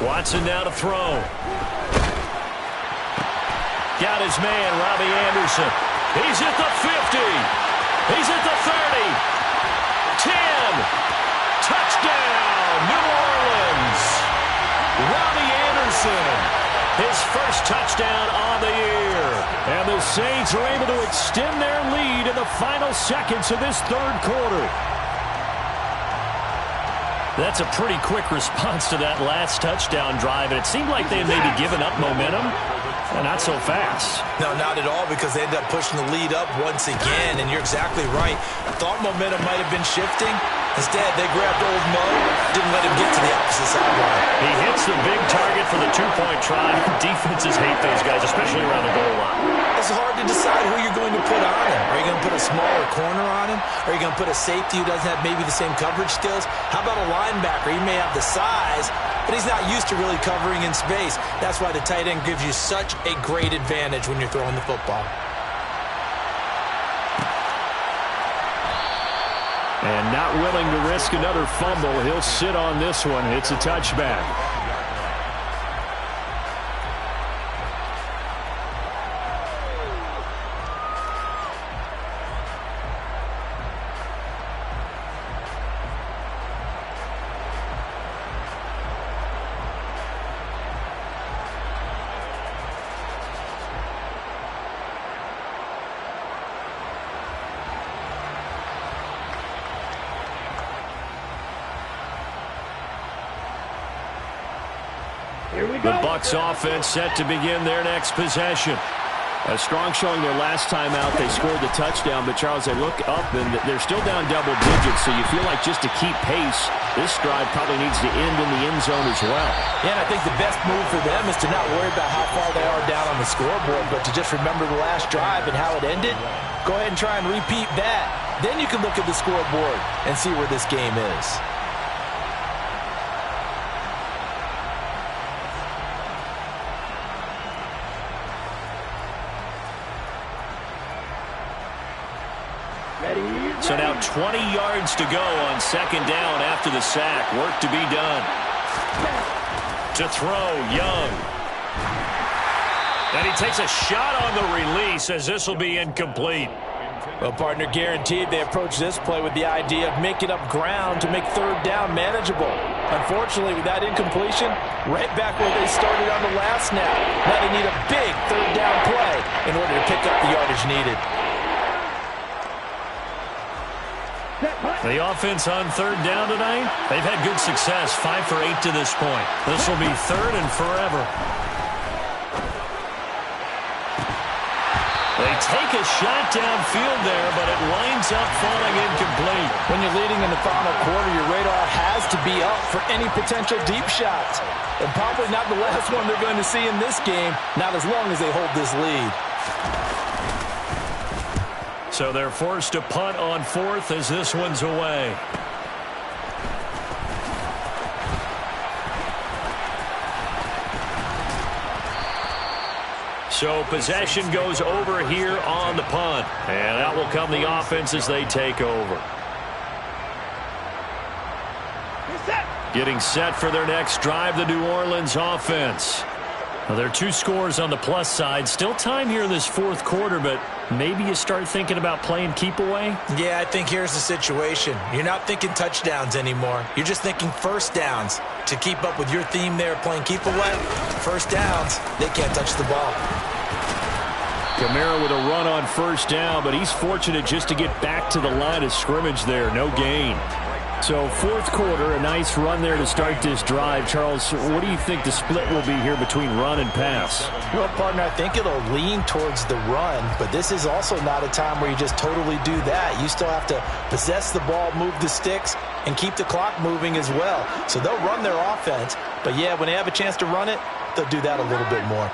Watson now to throw. Got his man, Robbie Anderson. He's at the 50. He's at the 30. 10. Touchdown, New Orleans. Robbie Anderson. His first touchdown on the year. And the Saints are able to extend their lead in the final seconds of this third quarter. That's a pretty quick response to that last touchdown drive. And it seemed like they had maybe given up momentum. Not so fast. No, not at all, because they ended up pushing the lead up once again. And you're exactly right. Thought momentum might have been shifting. Instead, they grabbed old Mo, didn't let him get to the opposite sideline. He hits the big target for the 2-point try. Defenses hate those guys, especially around the goal line. It's hard to decide who you're going to put on him. Are you going to put a smaller corner on him? Are you going to put a safety who doesn't have maybe the same coverage skills? How about a linebacker? He may have the size, but he's not used to really covering in space. That's why the tight end gives you such a great advantage when you're throwing the football. And not willing to risk another fumble, he'll sit on this one. It's a touchback. The Bucs offense set to begin their next possession. A strong showing their last time out. They scored the touchdown, but Charles, they look up and they're still down double digits, so you feel like just to keep pace, this drive probably needs to end in the end zone as well. Yeah, and I think the best move for them is to not worry about how far they are down on the scoreboard, but to just remember the last drive and how it ended. Go ahead and try and repeat that. Then you can look at the scoreboard and see where this game is. So now 20 yards to go on second down after the sack. Work to be done. To throw, Young. And he takes a shot on the release as this will be incomplete. Well, partner, guaranteed they approach this play with the idea of making up ground to make third down manageable. Unfortunately, with that incompletion, right back where they started on the last snap. Now they need a big third down play in order to pick up the yardage needed. The offense on third down tonight, they've had good success, 5 for 8 to this point. This will be third and forever. They take a shot downfield there, but it winds up falling incomplete. When you're leading in the final quarter, your radar has to be up for any potential deep shots. And probably not the last one they're going to see in this game, not as long as they hold this lead. So they're forced to punt on fourth as this one's away. So possession goes over here on the punt. And out will come the offense as they take over. Getting set for their next drive, the New Orleans offense. Well, there are 2 scores on the plus side. Still time here in this fourth quarter, but maybe you start thinking about playing keep away? Yeah, I think here's the situation. You're not thinking touchdowns anymore. You're just thinking first downs. To keep up with your theme there, playing keep away, first downs, they can't touch the ball. Kamara with a run on first down, but he's fortunate just to get back to the line of scrimmage there. No gain. So fourth quarter, a nice run there to start this drive. Charles, what do you think the split will be here between run and pass? Well, partner, I think it'll lean towards the run, but this is also not a time where you just totally do that. You still have to possess the ball, move the sticks, and keep the clock moving as well. So they'll run their offense, but yeah, when they have a chance to run it, they'll do that a little bit more.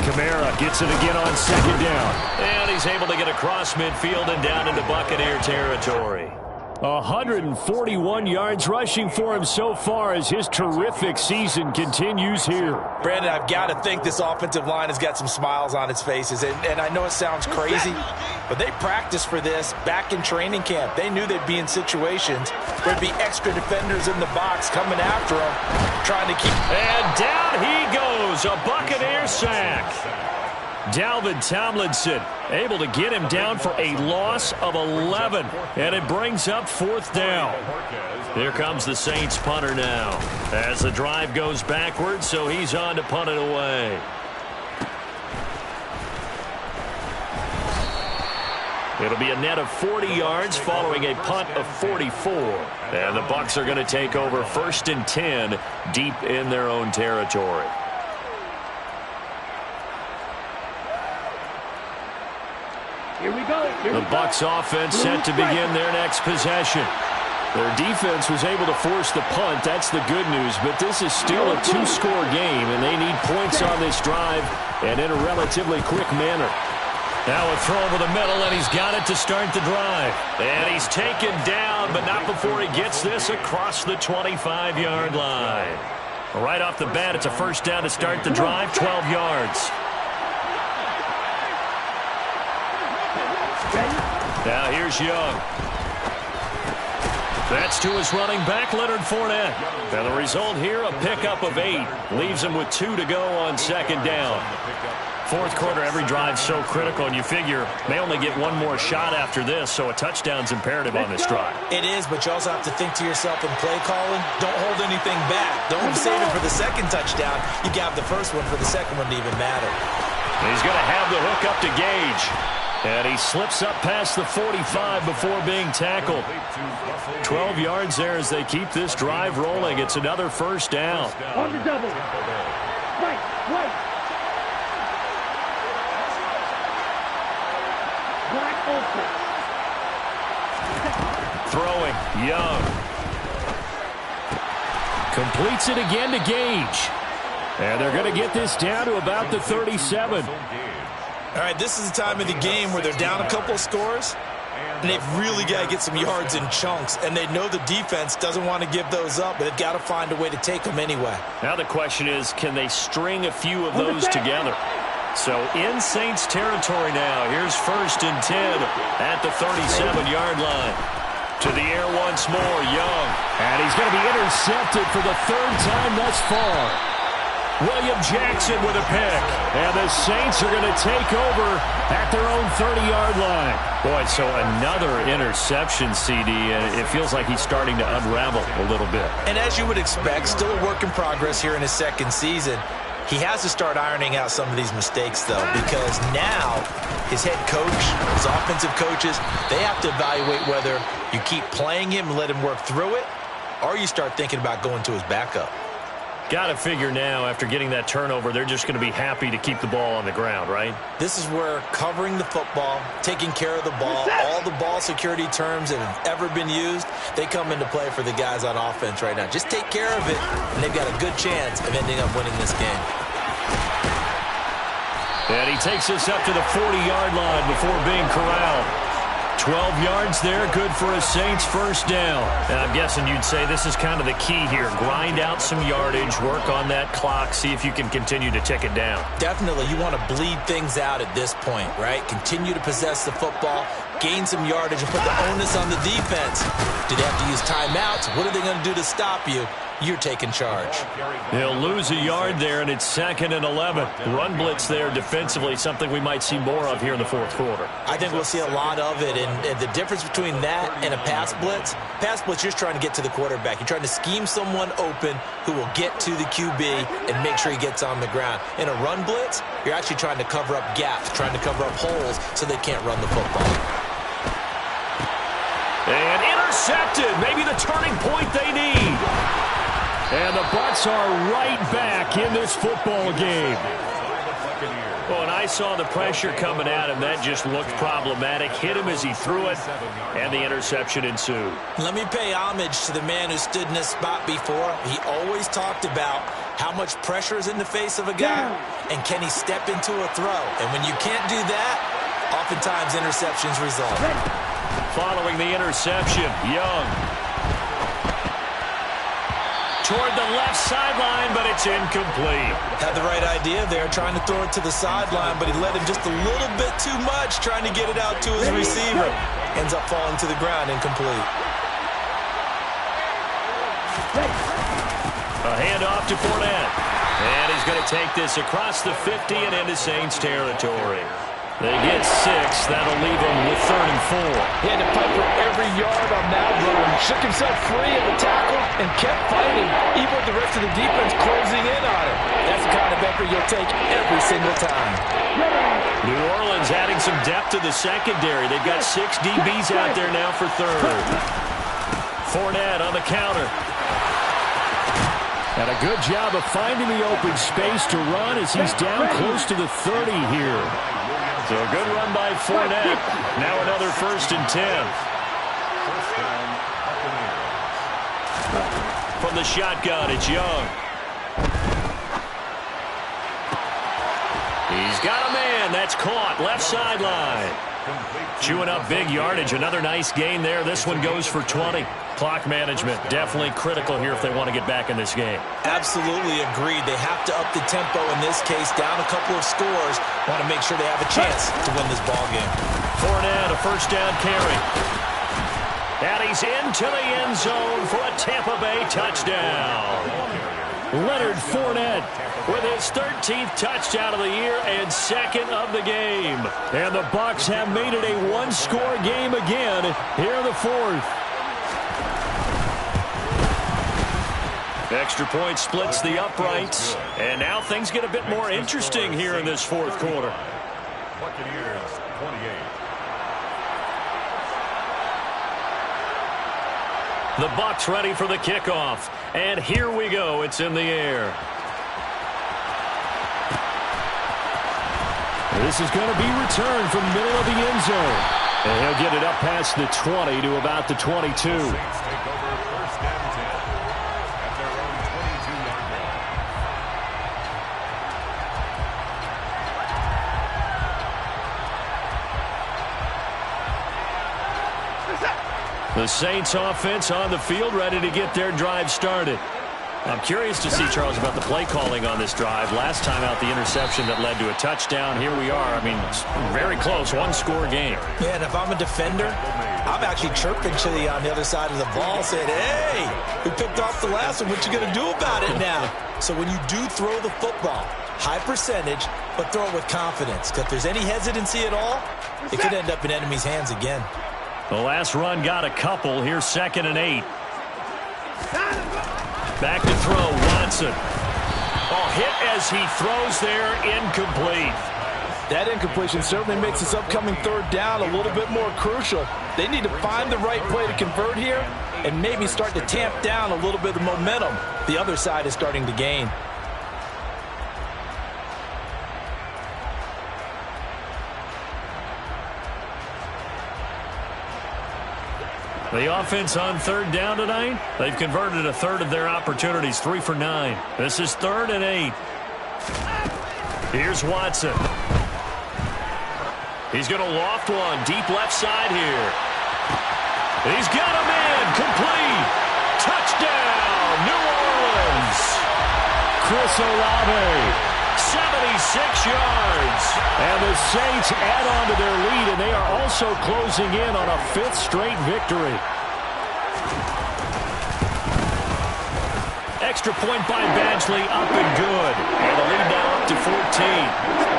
Kamara gets it again on second down. And he's able to get across midfield and down into Buccaneer territory. 141 yards rushing for him so far as his terrific season continues here. Brandon, I've got to think this offensive line has got some smiles on its faces. And I know it sounds crazy, but they practiced for this back in training camp. They knew they'd be in situations where there'd be extra defenders in the box coming after them, trying to keep... And down he goes, a Buccaneer sack. Dalvin Tomlinson able to get him down for a loss of 11, and it brings up fourth down. Here comes the Saints punter now as the drive goes backwards, so he's on to punt it away. It'll be a net of 40 yards following a punt of 44. And the Bucs are going to take over 1st and 10 deep in their own territory. Here we go. The Bucs offense set to begin their next possession. Their defense was able to force the punt. That's the good news. But this is still a 2-score game, and they need points on this drive and in a relatively quick manner. Now a throw over the middle, and he's got it to start the drive. And he's taken down, but not before he gets this across the 25-yard line. Right off the bat, it's a first down to start the drive, 12 yards. Now here's Young. That's to his running back, Leonard Fournette. And the result here, a pickup of 8. Leaves him with 2 to go on second down. Fourth quarter, every drive's so critical, and you figure they only get one more shot after this, so a touchdown's imperative on this drive. It is, but you also have to think to yourself in play calling, don't hold anything back. Don't save it for the second touchdown. You got the first one for the second one to even matter. He's going to have the hook up to Gage. And he slips up past the 45 before being tackled. 12 yards there as they keep this drive rolling. It's another first down. On the double. Right. Black Olsen. Throwing, Young. Completes it again to Gage. And they're going to get this down to about the 37. All right, this is the time of the game where they're down a couple of scores, and they've really got to get some yards in chunks, and they know the defense doesn't want to give those up, but they've got to find a way to take them anyway. Now the question is, can they string a few of those together? So in Saints territory now, here's 1st and 10 at the 37-yard line. To the air once more, Young. And he's going to be intercepted for the 3rd time thus far. William Jackson with a pick. And the Saints are going to take over at their own 30-yard line. Boy, so another interception, CD, and it feels like he's starting to unravel a little bit. And as you would expect, still a work in progress here in his second season. He has to start ironing out some of these mistakes, though, because now his head coach, his offensive coaches, they have to evaluate whether you keep playing him and let him work through it, or you start thinking about going to his backup. Got to figure now, after getting that turnover, they're just going to be happy to keep the ball on the ground, right? This is where covering the football, taking care of the ball, all the ball security terms that have ever been used, they come into play for the guys on offense right now. Just take care of it, and they've got a good chance of ending up winning this game. And he takes us up to the 40-yard line before being corralled. 12 yards there, good for a Saints first down. And I'm guessing you'd say this is kind of the key here. Grind out some yardage, work on that clock, see if you can continue to tick it down. Definitely, you want to bleed things out at this point, right? Continue to possess the football, gain some yardage, and put the onus on the defense. Do they have to use timeouts? What are they going to do to stop you? you're taking charge. He'll lose a yard there, and it's 2nd and 11. Run blitz there defensively, something we might see more of here in the fourth quarter. I think we'll see a lot of it, and the difference between that and a pass blitz, you're just trying to get to the quarterback. You're trying to scheme someone open who will get to the QB and make sure he gets on the ground. In a run blitz, you're actually trying to cover up gaps, trying to cover up holes so they can't run the football. And intercepted, maybe the turning point they need. And the Bucs are right back in this football game. Oh, and I saw the pressure coming at him. That just looked problematic. Hit him as he threw it, and the interception ensued. Let me pay homage to the man who stood in this spot before. He always talked about how much pressure is in the face of a guy, and can he step into a throw. And when you can't do that, oftentimes interceptions result. Following the interception, Young. Toward the left sideline, but it's incomplete. Had the right idea there, trying to throw it to the sideline, but he led him just a little bit too much, trying to get it out to his receiver. Ends up falling to the ground, incomplete. A handoff to Fournette. And he's going to take this across the 50 and into Saints territory. They get 6. That'll leave him with 3rd and 4. He had to fight for every yard on that run. Shook himself free of the tackle and kept fighting, even with the rest of the defense closing in on him. That's the kind of effort you'll take every single time. New Orleans adding some depth to the secondary. They've got 6 DBs out there now for 3rd. Fournette on the counter. And a good job of finding the open space to run as he's down close to the 30 here. So a good run by Fournette. Now another 1st and 10. From the shotgun, it's Young. He's got a man. That's caught. Left sideline. Chewing up big yardage. Another nice gain there. This one goes for 20. Clock management definitely critical here if they want to get back in this game. Absolutely agreed. They have to up the tempo in this case, down a couple of scores. Want to make sure they have a chance to win this ball game. Fournette, a 1st down carry. And he's into the end zone for a Tampa Bay touchdown. Leonard Fournette with his 13th touchdown of the year and 2nd of the game. And the Bucs have made it a 1-score game again here in the 4th. Extra point splits the uprights. And now things get a bit more interesting here in this 4th quarter. Buccaneers 28. The Bucs ready for the kickoff. And here we go. It's in the air. This is going to be returned from the middle of the end zone. And he'll get it up past the 20 to about the 22. Saints take over 1st and 10 at their own 22-yard line. The Saints offense on the field ready to get their drive started. I'm curious to see, Charles, about the play calling on this drive. Last time out, the interception that led to a touchdown. Here we are. I mean, it's very close, 1-score game. Yeah, and if I'm a defender, I'm actually chirping Chili on the other side of the ball, saying, hey, we picked off the last one. What you going to do about it now? So when you do throw the football, high percentage, but throw it with confidence. Because if there's any hesitancy at all, it could end up in enemy's hands again. The last run got a couple. Here's 2nd and 8. Back to throw, Watson. Oh, hit as he throws there, incomplete. That incompletion certainly makes this upcoming 3rd down a little bit more crucial. They need to find the right play to convert here and maybe start to tamp down a little bit of momentum the other side is starting to gain. The offense on 3rd down tonight, they've converted a 1/3 of their opportunities, 3 for 9. This is 3rd and 8. Here's Watson. He's going to loft one deep left side here. He's got a man, complete. Touchdown, New Orleans. Chris Olave. 76 yards. And the Saints add on to their lead, and they are also closing in on a 5th straight victory. Extra point by Badgley, up and good. And the lead now up to 14.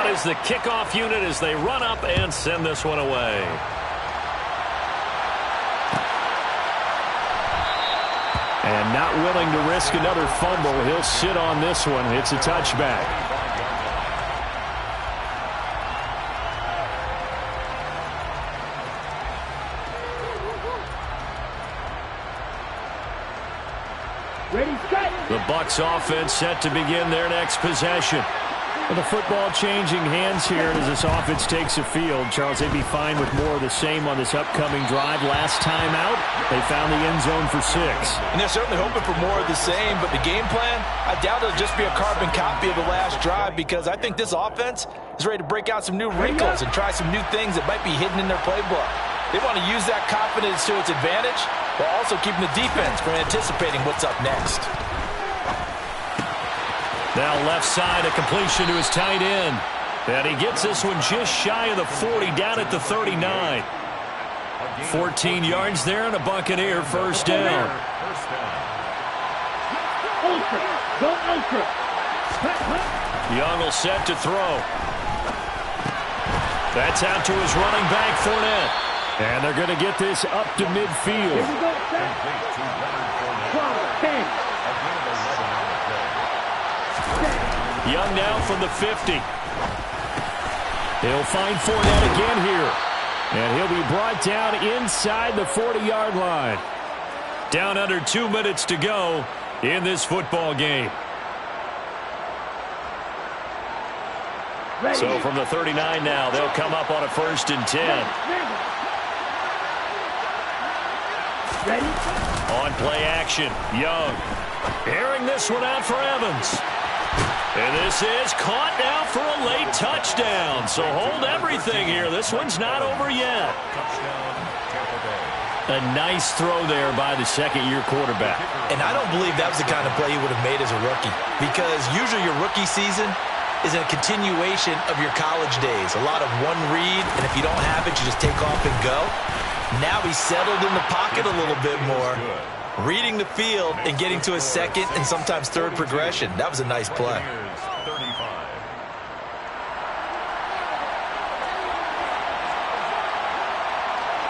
Is the kickoff unit as they run up and send this one away. And not willing to risk another fumble. He'll sit on this one. It's a touchback. Ready, set. The Bucs offense set to begin their next possession. With the football changing hands here as this offense takes a field. Charles, they'd be fine with more of the same on this upcoming drive. Last time out, they found the end zone for 6. And they're certainly hoping for more of the same, but the game plan, I doubt it'll just be a carbon copy of the last drive, because I think this offense is ready to break out some new wrinkles and try some new things that might be hidden in their playbook. They want to use that confidence to its advantage while also keeping the defense from anticipating what's up next. Now left side, a completion to his tight end. And he gets this one just shy of the 40, down at the 39. 14 yards there and a Buccaneer first down. Ultra. Go ultra. Young will set to throw. That's out to his running back, Fournette. And they're going to get this up to midfield. Here we go, set. 10. Young now from the 50. He'll find Fournette again here. And he'll be brought down inside the 40-yard line. Down under 2 minutes to go in this football game. Ready. So from the 39 now, they'll come up on a 1st and 10. Ready. On play action, Young. Airing this one out for Evans. And this is caught now for a late touchdown. So hold everything here. This one's not over yet. A nice throw there by the second-year quarterback. And I don't believe that was the kind of play he would have made as a rookie, because usually your rookie season is a continuation of your college days. A lot of one read, and if you don't have it, you just take off and go. Now he's settled in the pocket a little bit more, reading the field and getting to his second and sometimes third progression. That was a nice play.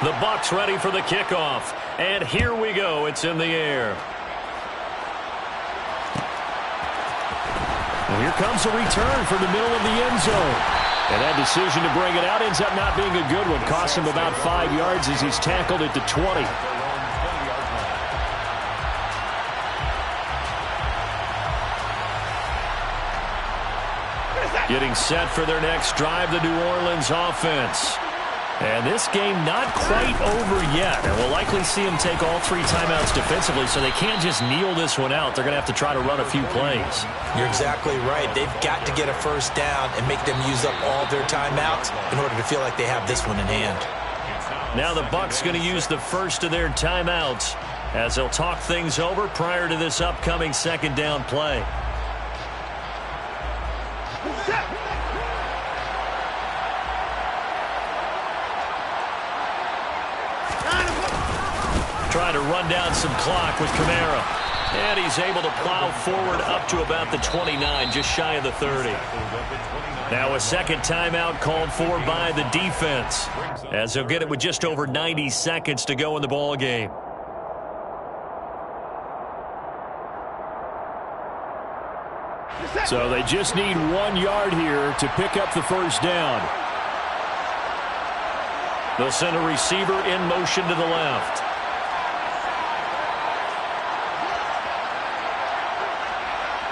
The Bucs ready for the kickoff. And here we go. It's in the air. And here comes a return from the middle of the end zone. And that decision to bring it out ends up not being a good one. Costs him about 5 yards as he's tackled at the 20. Getting set for their next drive, the New Orleans offense. And this game not quite over yet. And we'll likely see them take all 3 timeouts defensively, so they can't just kneel this one out. They're going to have to try to run a few plays. You're exactly right. They've got to get a first down and make them use up all their timeouts in order to feel like they have this one in hand. Now the Bucs going to use the first of their timeouts as they'll talk things over prior to this upcoming second down play. Trying to run down some clock with Kamara. And he's able to plow forward up to about the 29, just shy of the 30. Now a second timeout called for by the defense, as they'll get it with just over 90 seconds to go in the ball game. So they just need 1 yard here to pick up the first down. They'll send a receiver in motion to the left.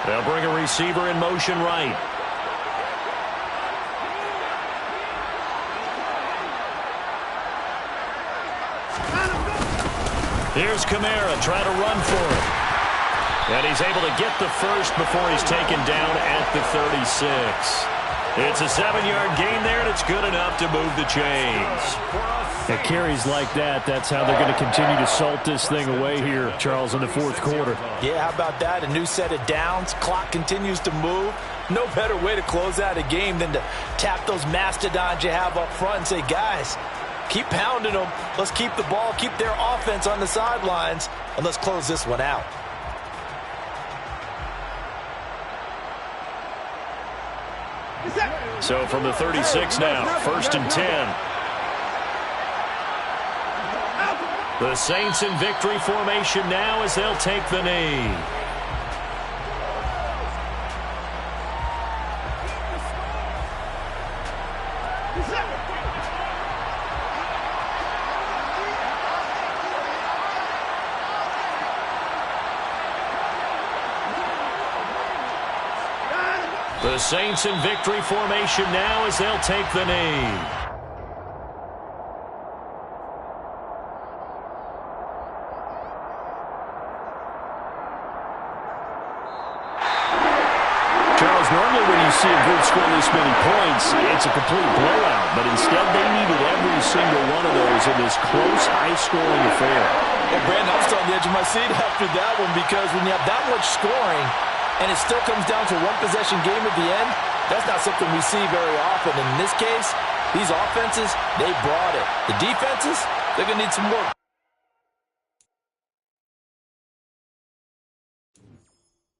They'll bring a receiver in motion right. Here's Kamara trying to run for it. And he's able to get the first before he's taken down at the 36. It's a 7-yard gain there, and it's good enough to move the chains. At carries like that, that's how they're going to continue to salt this thing away here, Charles, in the fourth quarter. Yeah, how about that? A new set of downs. Clock continues to move. No better way to close out a game than to tap those mastodons you have up front and say, guys, Keep pounding them. Let's keep the ball, keep their offense on the sidelines, and let's close this one out. So from the 36 now, 1st and 10. The Saints in victory formation now as they'll take the knee. The Saints in victory formation now as they'll take the knee. Charles, normally when you see a group score this many points, it's a complete blowout. But instead, they needed every single one of those in this close, high-scoring affair. Well, Brandon, I'm still on the edge of my seat after that one because when you have that much scoring and it still comes down to a one-possession game at the end, that's not something we see very often. And in this case, these offenses, they brought it. The defenses, they're going to need some work.